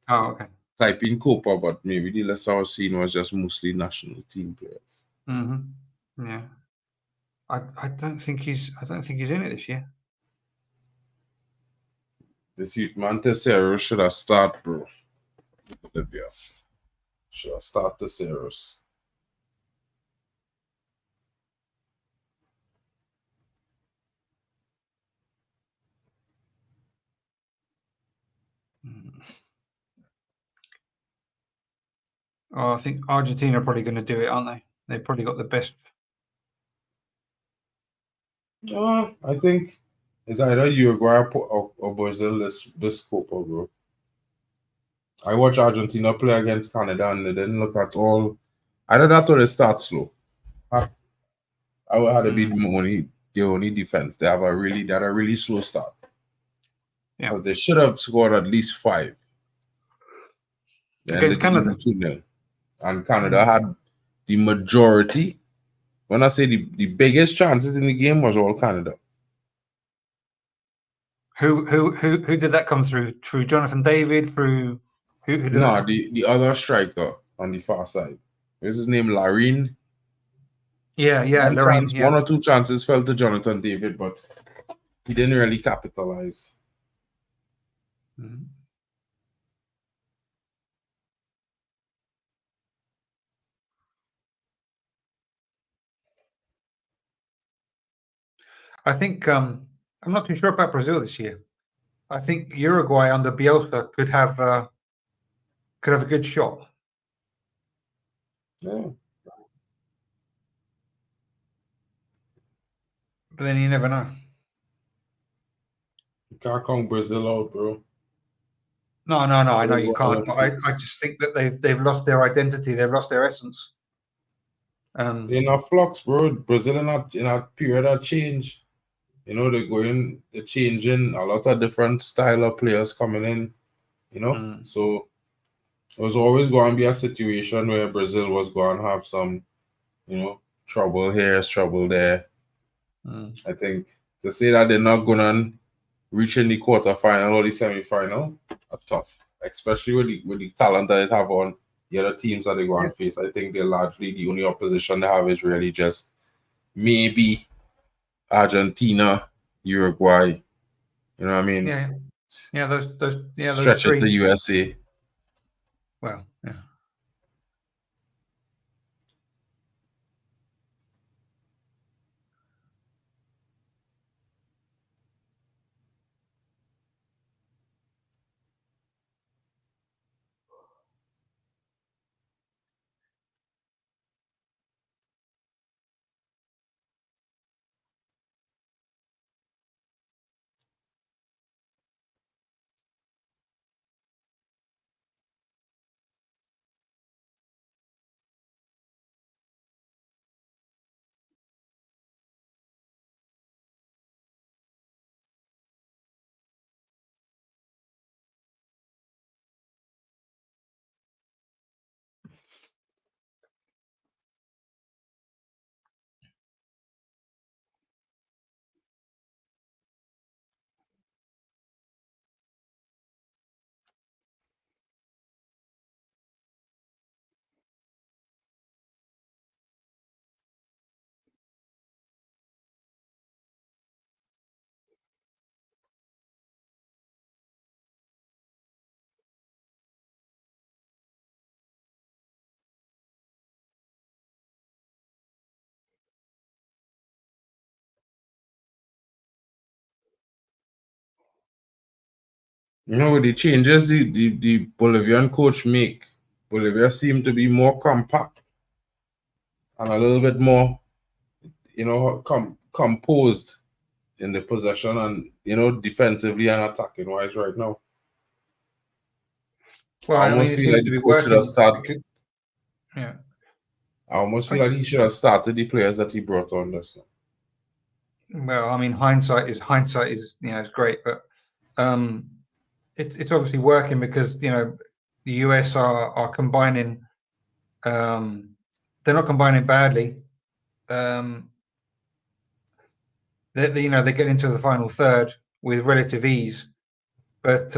Oh, okay. type in Copa, but maybe the list I was seeing was just mostly national team players. Mm-hmm. Yeah. I don't think he's in it this year. This youth man Terceros should have started, bro. Bolivia. Should have started Terceros. Oh, I think Argentina are probably going to do it, aren't they? They've probably got the best. I think it's either Uruguay or Brazil this Copa, bro. I watched Argentina play against Canada and they didn't look at all. I thought that's why they start slow. I had to be the only defense. They had a really slow start. Yeah. Because they should have scored at least 5. Then Against Canada. 2-0. And Canada had the majority. When I say the biggest chances in the game was all Canada. Who did that come through? Through Jonathan David? Through who did that? The other striker on the far side. What's his name? Larine. Yeah, Lorraine. Yeah. 1 or 2 chances fell to Jonathan David, but he didn't really capitalize. Mm-hmm. I think I'm not too sure about Brazil this year. I think Uruguay under Bielsa could have a good shot. Yeah. But then you never know. You can't count Brazil out, bro. No, I know you can't. But Teams. I just think that they've lost their identity. They've lost their essence. They're in a flux, bro. Brazil in a period of change. You know, they're changing a lot of different style of players coming in, you know. So it was always going to be a situation where Brazil was going to have some, trouble here, trouble there. I think to say that they're not going to reach in the quarterfinal or the semi-final, that's tough. Especially with the talent that they have on the other teams that they go and face. I think they're largely the only opposition they have is really just maybe Argentina, Uruguay. You know what I mean? Yeah. Those Stretch three. it to USA. Well, yeah. You know, with the changes the Bolivian coach make, Bolivia seem to be more compact and a little bit more, you know, composed in the possession and, you know, defensively and attacking wise right now. Well, I I mean, almost it feel seems like to the be coach should have working. started. Yeah. I almost feel like he should have started the players that he brought on this. Well, I mean, hindsight is you know, is great, but it's obviously working because, you know, the US are combining. They're not combining badly. They you know, they get into the final third with relative ease, but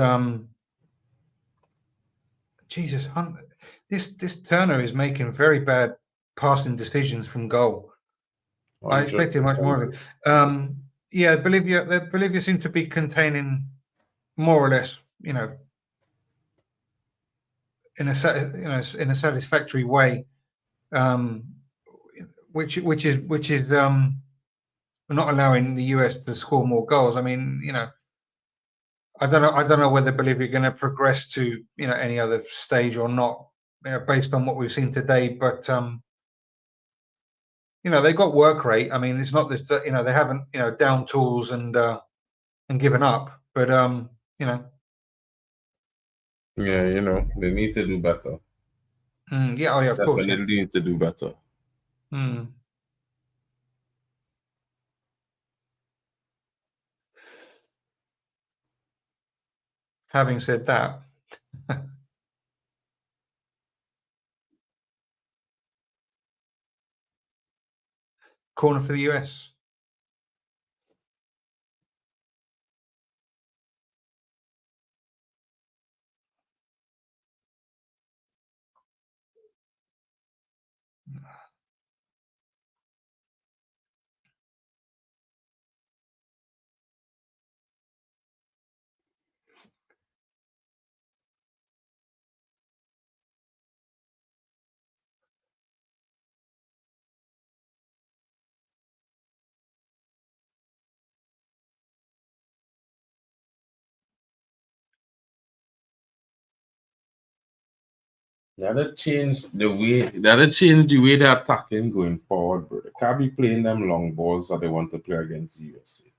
Jesus, this Turner is making very bad passing decisions from goal. I expected much more of it. Yeah, Bolivia seem to be containing more or less, you know, in a satisfactory way, which is not allowing the US to score more goals. I mean, you know, I don't know whether Bolivia are going to progress to, you know, any other stage or not, you know, based on what we've seen today. But you know, they got work rate. I mean, it's not this, you know, they haven't, you know, down tools and given up. But you know, Yeah, you know, they need to do better. yeah, oh yeah, of course, yeah. Definitely need to do better. Having said that, corner for the US. That'll change the way they're attacking going forward, bro. They can't be playing them long balls that they want to play against the USA.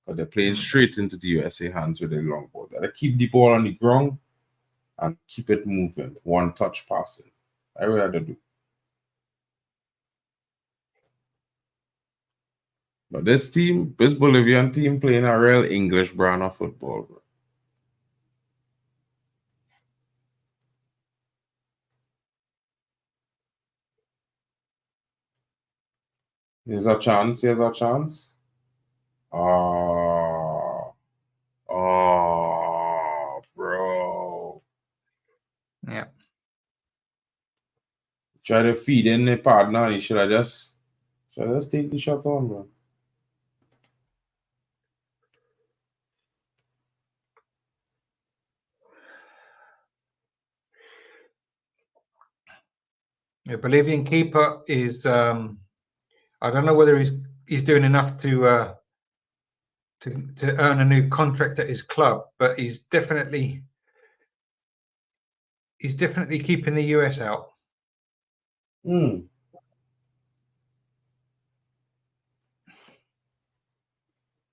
But they're playing straight into the USA hands with a long ball. They keep the ball on the ground and keep it moving. One touch passing. I rather do. But this Bolivian team playing a real English brand of football, bro. Here's a chance. Here's a chance. Oh, bro. Yeah. Try to feed in the partner. He should have just take the shot on, bro. The Bolivian keeper is I don't know whether he's doing enough to earn a new contract at his club, but he's definitely keeping the US out.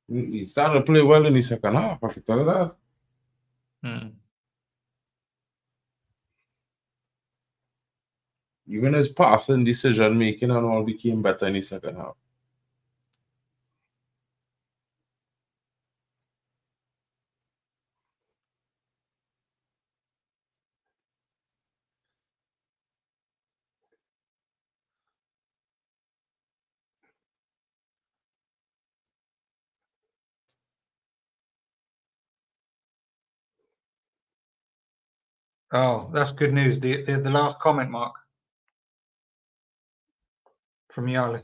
He started to play well in the second half, I can tell you that. Even his passing, decision making, and all became better in the second half. Oh, that's good news. The last comment, Mark, from Yali.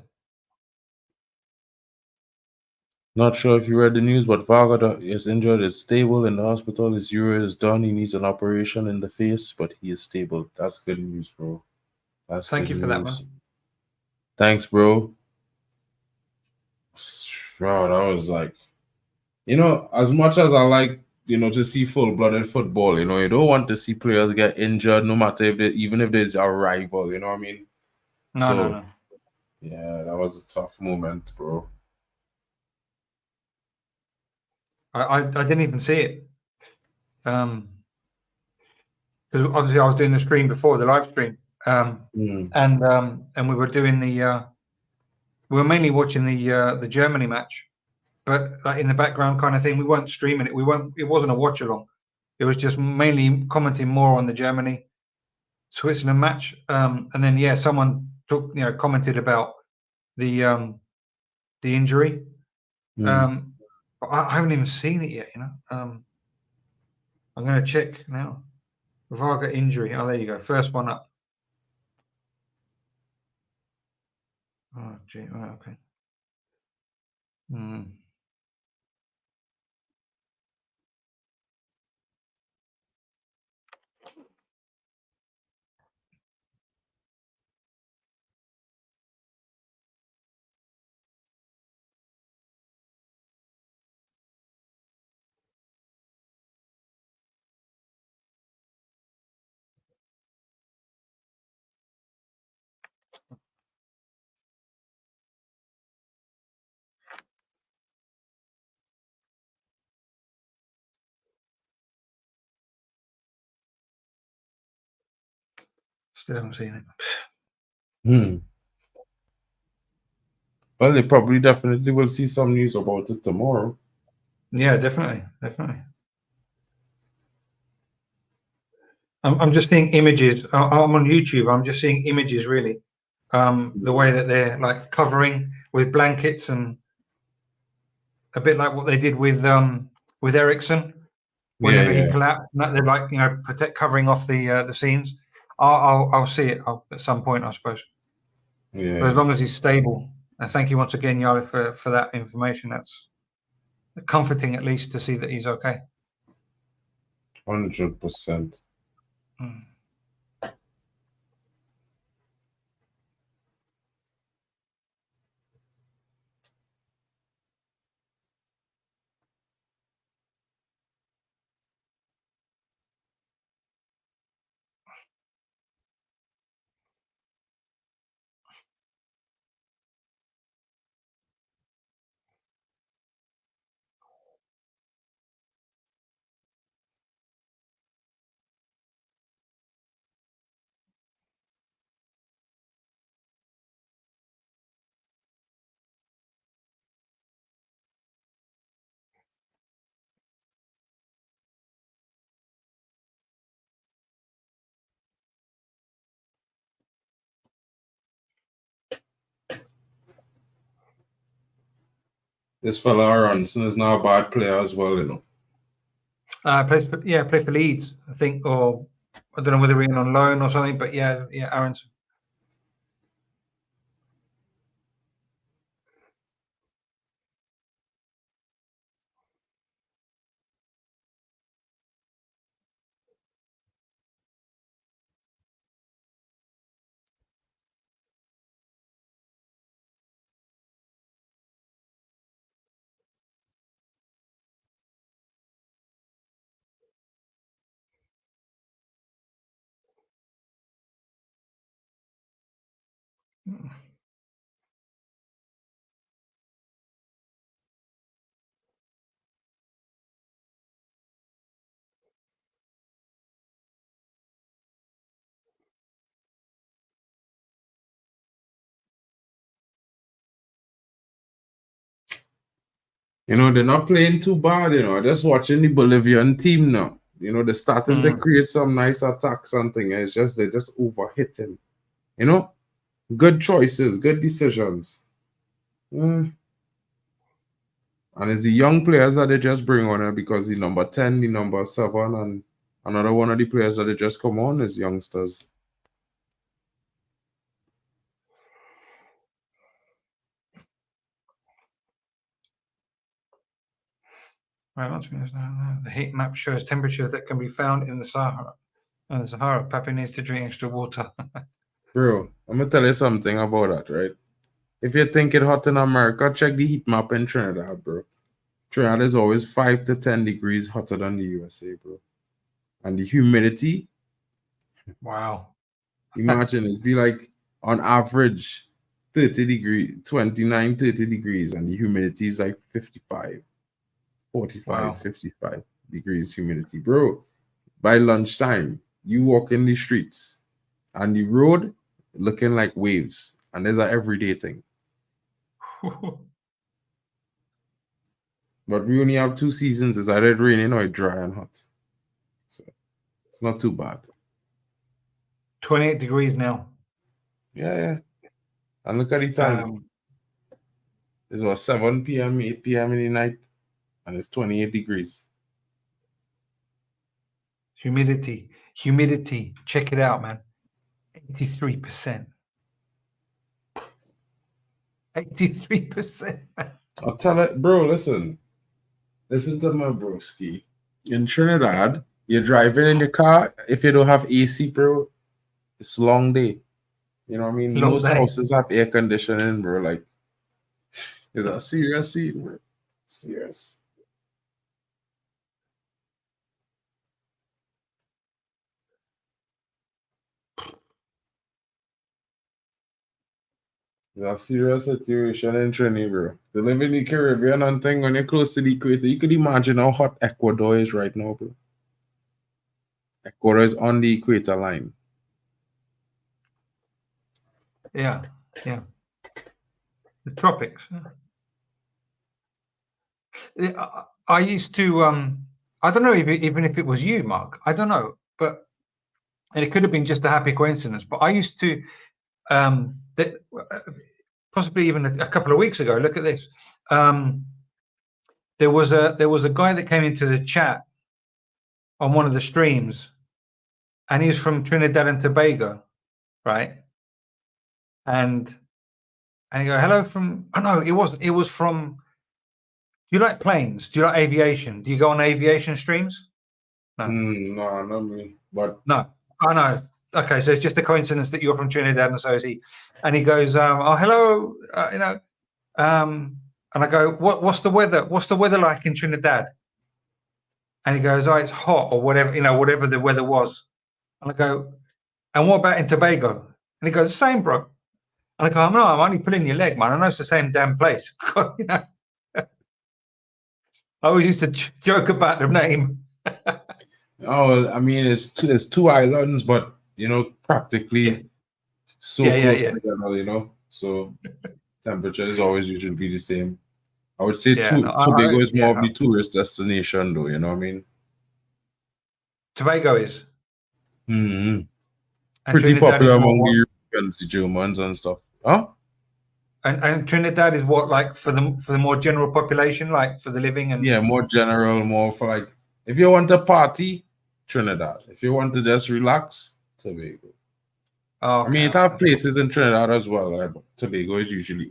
Not sure if you read the news, but Varga is injured, is stable in the hospital. His urine is done. He needs an operation in the face, but he is stable. That's good news, bro. Thank you for that, man. Thanks, bro. Bro, that was like, you know, as much as I like you know, to see full-blooded football. You know, you don't want to see players get injured, no matter if they, even if there's a rival. You know what I mean? No, no. Yeah, that was a tough moment, bro. I didn't even see it. Because obviously I was doing the stream before, the live stream. And we were doing the we were mainly watching the Germany match, but like in the background kind of thing. We weren't streaming it. It wasn't a watch along. It was just mainly commenting more on the Germany Switzerland match. And then someone commented about the injury. But I haven't even seen it yet, you know. I'm going to check now. Varga injury. Oh, there you go. First one up. Oh, gee. Oh, okay. Still haven't seen it. Well, they probably definitely will see some news about it tomorrow. Yeah, definitely. I'm just seeing images. I'm on YouTube. I'm just seeing images, really. The way that they're like covering with blankets and a bit like what they did with Ericsson whenever he collapsed. They're like covering off the scenes. I'll see it at some point, I suppose. Yeah. But as long as he's stable. And thank you once again, Yali, for that information. That's comforting, at least, to see that he's okay. 100%. This fella Aronson is now a bad player as well, you know. Plays for Leeds, I think, or I don't know whether he's on loan or something, but yeah, Aronson. You know, they're not playing too bad, you know. Just watching the Bolivian team now. You know, they're starting to create some nice attacks, something. It's just they're just overhitting. You know? Good choices, good decisions. And it's the young players that they just bring on it because the number 10, the number 7, and another one of the players that they just come on is youngsters. Right, the heat map shows temperatures that can be found in the Sahara. And the Sahara, Papi needs to drink extra water. Bro, I'm going to tell you something about that, right? If you think it's hot in America, check the heat map in Trinidad, bro. Trinidad is always 5 to 10 degrees hotter than the USA, bro. And the humidity, Wow. imagine it's be like on average 30 degrees, 29, 30 degrees, and the humidity is like 55, 45, Wow. 55 degrees humidity, bro. By lunchtime, you walk in the streets and the road looking like waves, and there's an everyday thing. But we only have 2 seasons: it's either raining or dry and hot. So it's not too bad. 28 degrees now. Yeah. And look at the time. It's what, 7 p.m., 8 p.m. in the night, and it's 28 degrees. Humidity. Check it out, man. 83%. 83%. I'll tell it, bro, listen to my broski. In Trinidad, you're driving in your car. If you don't have AC, bro, it's a long day. You know what I mean? Long Most day. houses have air conditioning, bro. Like, it's a serious scene, bro. Serious. It's a serious situation in Trinidad, bro. To live in the Caribbean and thing, when you're close to the equator, you could imagine how hot Ecuador is right now, bro. Ecuador is on the equator line. Yeah. The tropics. I used to, I don't know even if it was you, Mark. I don't know, but and it could have been just a happy coincidence. But I used to, possibly even a couple of weeks ago. Look at this. There was a guy that came into the chat on one of the streams, and he was from Trinidad and Tobago, right? And you go, hello from. Oh no, it wasn't. It was from. Do you like planes? Do you like aviation? Do you go on aviation streams? No. No, not me. But no. Oh no. Okay, so it's just a coincidence that you're from Trinidad and so is he. And he goes, oh hello, and I go, what's the weather? What's the weather like in Trinidad? And he goes, oh, it's hot or whatever, whatever the weather was. And I go, and what about in Tobago? And he goes, same, bro. And I go, no, I'm only pulling your leg, man. I know it's the same damn place. I always used to joke about the name. Oh, I mean, it's 2 islands, but practically so close together, so temperature is always usually be the same. I would say Tobago is more of the tourist destination, though. You know what I mean? Tobago is pretty popular among the Europeans, the Germans, and stuff. Huh? And Trinidad is what, like for the more general population, like for the living and more general, more for like if you want to party, Trinidad. If you want to just relax, Tobago. Okay. I mean, it have places in Trinidad as well. But Tobago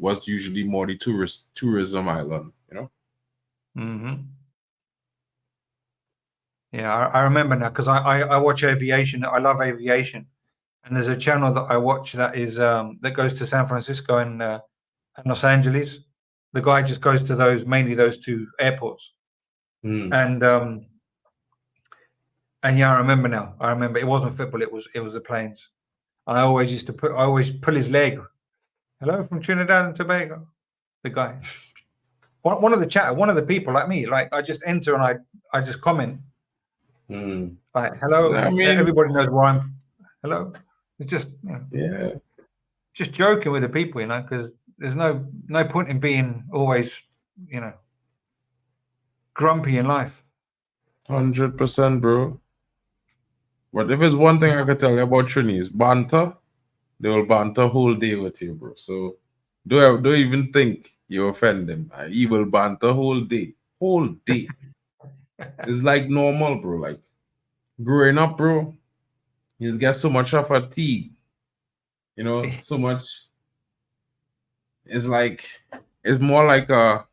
was usually more the tourism island, Mm-hmm. Yeah, I remember now because I watch aviation. I love aviation, and there's a channel that I watch that is that goes to San Francisco and Los Angeles. The guy just goes to mainly those 2 airports, and yeah, I remember now. I remember it wasn't football; it was the planes. I always used to pull his leg. Hello from Trinidad and Tobago. The guy, one of the people like me, like I just enter and I just comment. Like hello. I mean, everybody knows where I'm. Hello. It's just just joking with the people, because there's no point in being always, grumpy in life. 100%, bro. But if it's one thing I could tell you about Trini is banter, they will banter whole day with you, bro. So don't even think you offend them. He will banter whole day. It's like normal, bro. Like growing up, bro, you get so much of fatigue. So much. It's like it's more like I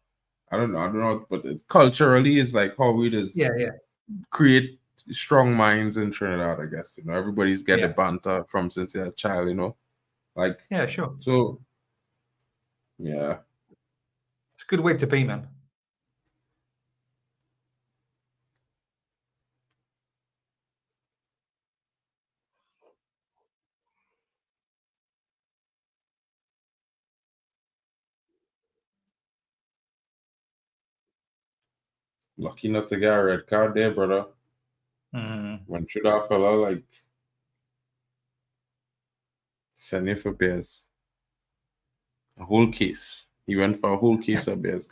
don't know, but it's culturally it's like how we just create strong minds in Trinidad, I guess. Everybody's get the banter from since they're a child, like sure. So it's a good way to be, man. Lucky not to get a red card there, brother. Went through that fella like send him for beers. A whole case. He went for a whole case of beers.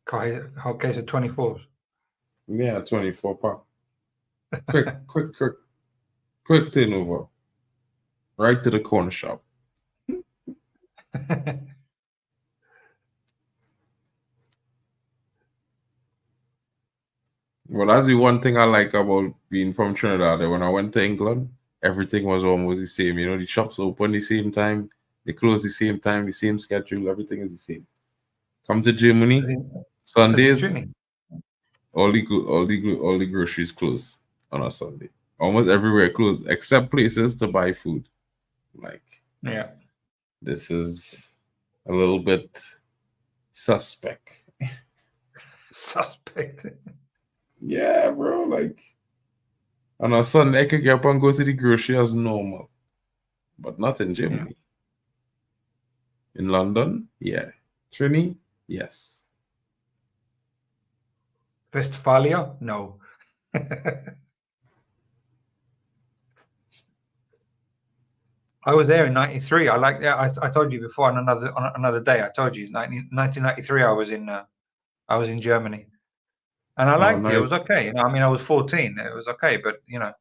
Whole case of 24s. Yeah, 24 pack. Quick turnover. Right to the corner shop. Well, that's the one thing I like about being from Trinidad. That when I went to England, everything was almost the same. You know, the shops open the same time, they close the same time, the same schedule. Everything is the same. Come to Germany, Sundays, all the groceries close on a Sunday. Almost everywhere closed except places to buy food. Like, yeah, this is a little bit suspect. Suspect. Yeah, bro. Like on a Sunday, I could get up and go to the grocery as normal, but not in Germany. Yeah. In London, yeah. Trini, yes. Westphalia, no. I was there in '93. I like. Yeah, I told you before on another day. I told you 1993. I was in Germany, and I liked it. It was okay. You know, I mean, I was 14. It was okay, but you know,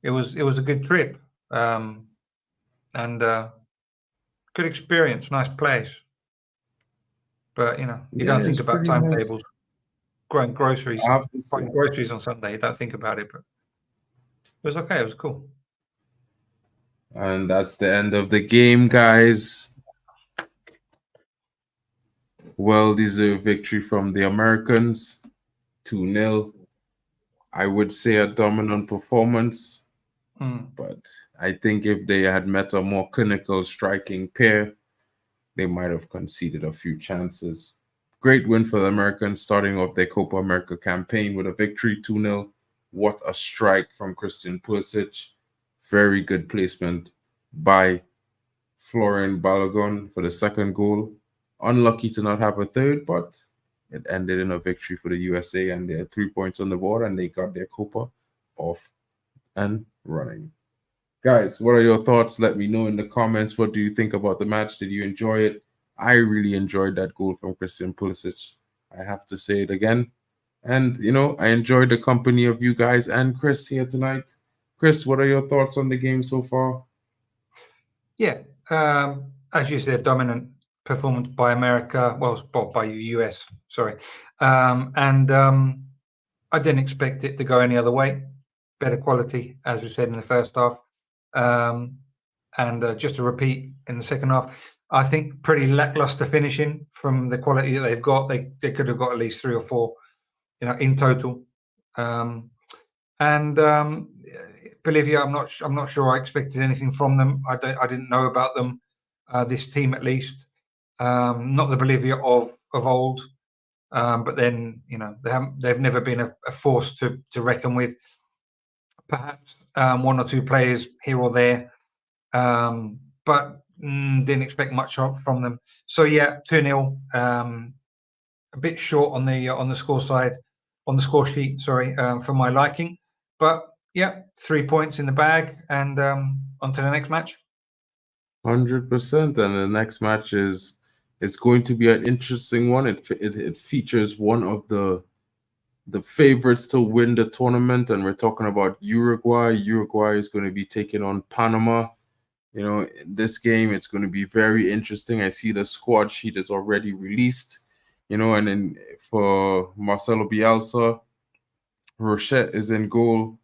it was a good trip, and good experience. Nice place, but you know, you don't think about timetables. Nice. Growing groceries, buying groceries on Sunday. You don't think about it, but it was okay. It was cool. And that's the end of the game, guys. Well-deserved victory from the Americans, 2-0. I would say a dominant performance, but I think if they had met a more clinical striking pair, they might have conceded a few chances. Great win for the Americans, starting off their Copa America campaign with a victory, 2-0. What a strike from Christian Pulisic. Very good placement by Florian Balogun for the second goal. Unlucky to not have a third, but it ended in a victory for the USA, and they had 3 points on the board, and they got their Copa off and running. Guys, what are your thoughts? Let me know in the comments. What do you think about the match? Did you enjoy it? I really enjoyed that goal from Christian Pulisic. I have to say it again. And, you know, I enjoyed the company of you guys and Chris here tonight. Chris, what are your thoughts on the game so far? Yeah, as you said, dominant performance by America, well, by the US, sorry. And I didn't expect it to go any other way. Better quality, as we said in the first half. And just to repeat in the second half, I think pretty lackluster finishing from the quality that they've got. They could have got at least 3 or 4, you know, in total. Bolivia, I'm not sure I expected anything from them. I didn't know about them. This team, at least, not the Bolivia of old, but then you know they've never been a force to reckon with. Perhaps 1 or 2 players here or there, but didn't expect much from them. So yeah, 2-0, a bit short on the score sheet. Sorry, for my liking, but yeah, 3 points in the bag, and on to the next match. 100%, and the next match it's going to be an interesting one. It features one of the favorites to win the tournament, and we're talking about Uruguay. Uruguay is going to be taking on Panama. You know, in this game, it's going to be very interesting. I see the squad sheet is already released. You know, and then for Marcelo Bielsa, Rochette is in goal.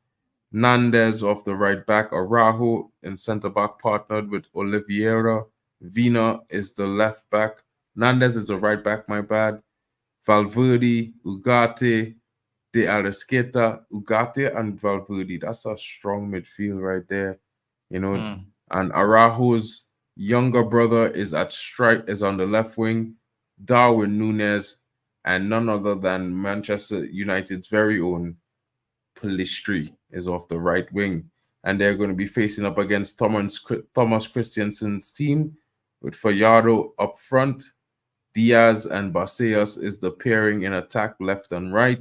Nandez off the right back, Araujo in centre back partnered with Oliveira. Vina is the left back. Nandez is the right back, my bad. Valverde, Ugarte, De Arrasqueta, Ugarte and Valverde. That's a strong midfield right there. You know, and Araujo's younger brother is on the left wing. Darwin Núñez, and none other than Manchester United's very own Pellistri is off the right wing, and they're going to be facing up against Thomas Christiansen's team with Fayado up front, Diaz and Barcelos is the pairing in attack left and right.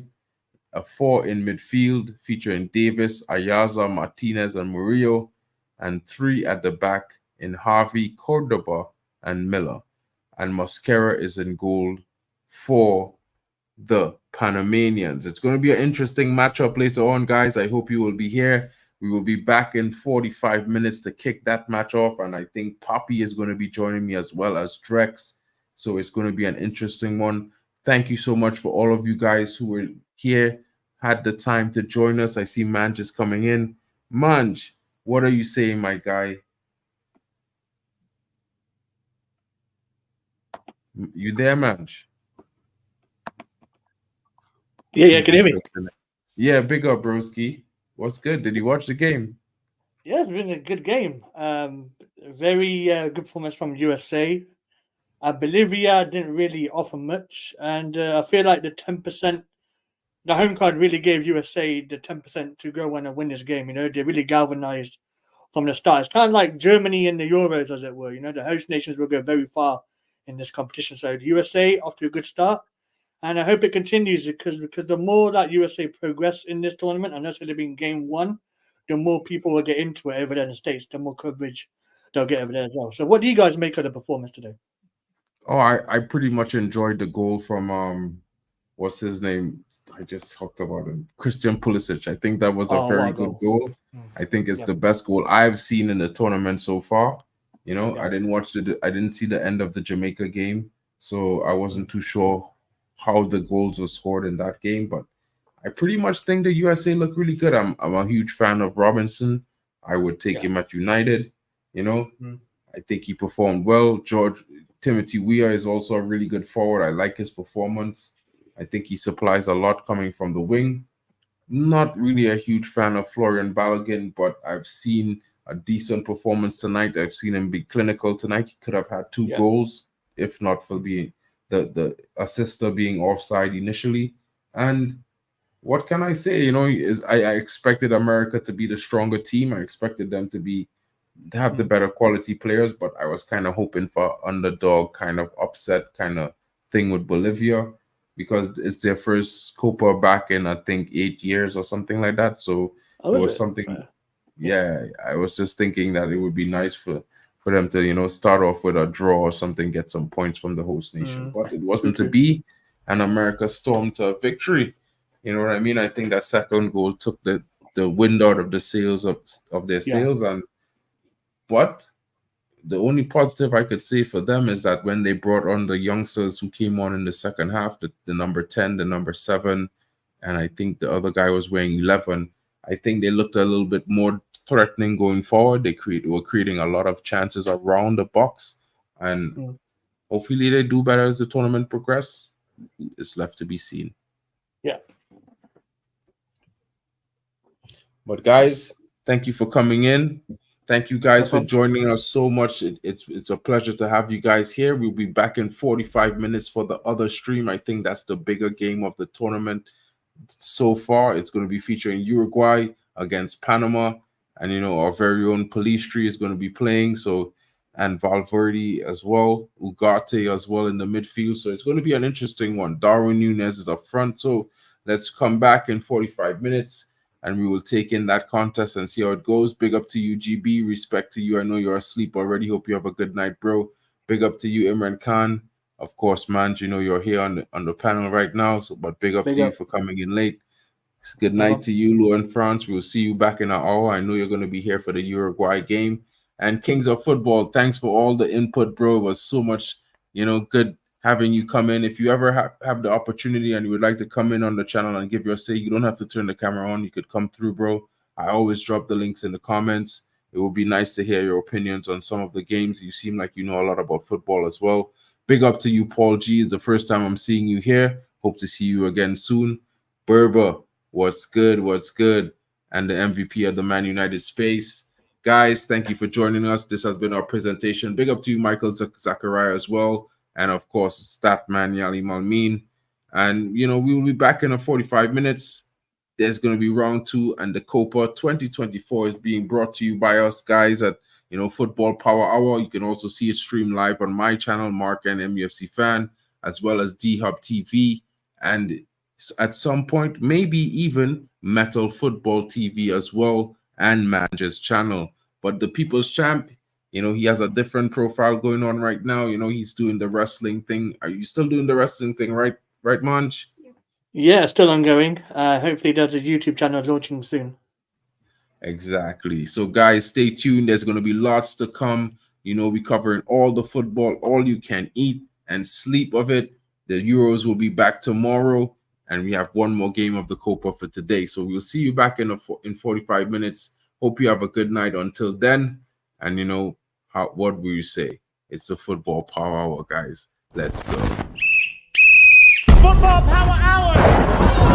A 4 in midfield featuring Davis, Ayaza, Martinez, and Murillo, and 3 at the back in Harvey, Cordoba, and Miller. And Mosquera is in goal for the Panamanians. It's going to be an interesting matchup later on, guys. I hope you will be here. We will be back in 45 minutes to kick that match off, and I think Poppy is going to be joining me as well as Drex. So it's going to be an interesting one. Thank you so much for all of you guys who were here, had the time to join us. I see Manj is coming in. Manj, what are you saying, my guy? You there, Manj? Yeah, can you hear me? Yeah, big up, broski. What's good? Did you watch the game? Yeah, it's been a good game. Very good performance from USA. Bolivia didn't really offer much, and I feel like the 10%, the home card really gave USA the 10% to go and win this game. You know, they really galvanized from the start. It's kind of like Germany in the Euros, as it were. You know, the host nations will go very far in this competition. So the USA off to a good start, and I hope it continues because the more that USA progress in this tournament, and that's going to be in game one, the more people will get into it over there in the States, the more coverage they'll get over there as well. So what do you guys make of the performance today? Oh, I pretty much enjoyed the goal from what's his name? I just talked about him. Christian Pulisic. I think that was a very good goal. I think it's the best goal I've seen in the tournament so far. You know, I didn't see the end of the Jamaica game, so I wasn't too sure how the goals were scored in that game, but I pretty much think the USA look really good. I'm a huge fan of Robinson. I would take him at United, you know. I think he performed well. Timothy Weah is also a really good forward. I like his performance. I think he supplies a lot coming from the wing. Not really a huge fan of Florian Balogun, but I've seen a decent performance tonight. I've seen him be clinical tonight. He could have had 2 goals, if not for being the assister being offside initially. And what can I say? You know, I expected America to be the stronger team. I expected them to have the better quality players, but I was kind of hoping for underdog kind of upset kind of thing with Bolivia because it's their first Copa back in I think 8 years or something like that. So it was something. Yeah, I was just thinking that it would be nice for them to, you know, start off with a draw or something, get some points from the host nation. But it wasn't to be, and America stormed to victory. You know what I mean? I think that second goal took the wind out of the sails of their sails. But the only positive I could say for them is that when they brought on the youngsters who came on in the second half, the number 10, the number 7, and I think the other guy was wearing 11, I think they looked a little bit more threatening going forward. They were creating a lot of chances around the box, and hopefully they do better as the tournament progresses. It's left to be seen. Yeah. But guys, thank you for coming in. Thank you guys for joining us so much. It's a pleasure to have you guys here. We'll be back in 45 minutes for the other stream. I think that's the bigger game of the tournament so far. It's going to be featuring Uruguay against Panama. And, you know, our very own Police Tree is going to be playing. So, and Valverde as well. Ugarte as well in the midfield. So it's going to be an interesting one. Darwin Núñez is up front. So let's come back in 45 minutes. And we will take in that contest and see how it goes. Big up to you, GB. Respect to you. I know you're asleep already. Hope you have a good night, bro. Big up to you, Imran Khan. Of course, man, you know you're here on the panel right now. So, but big up to you for coming in late. Good night to you, Lou and France. We'll see you back in an hour. I know you're going to be here for the Uruguay game. And Kings of Football, thanks for all the input, bro. It was so much, you know, good having you come in. If you ever have the opportunity and you would like to come in on the channel and give your say, you don't have to turn the camera on. You could come through, bro. I always drop the links in the comments. It would be nice to hear your opinions on some of the games. You seem like you know a lot about football as well. Big up to you, Paul G. It's the first time I'm seeing you here. Hope to see you again soon. Berber, what's good? What's good? And the MVP of the Man United space. Guys, thank you for joining us. This has been our presentation. Big up to you, Michael Zachariah, as well. And of course, Statman Yali Malmin. And, you know, we will be back in 45 minutes. There's going to be round 2, and the Copa 2024 is being brought to you by us guys at, you know, Football Power Hour. You can also see it stream live on my channel, Mark and MUFC Fan. as well as D-Hub TV, and at some point, maybe even Metal Football TV as well, and Manja's channel. But the People's Champ, you know, he has a different profile going on right now. You know, he's doing the wrestling thing. Are you still doing the wrestling thing, right? Right, Manj? Yeah, still ongoing. Hopefully there's a YouTube channel launching soon. Exactly. So, guys, stay tuned. There's going to be lots to come. You know, we're covering all the football, all you can eat and sleep of it. The Euros will be back tomorrow, and we have one more game of the Copa for today. So we'll see you back in 45 minutes. Hope you have a good night until then. And you know, what will you say? It's the football power hour, guys. Let's go. Football Power Hour!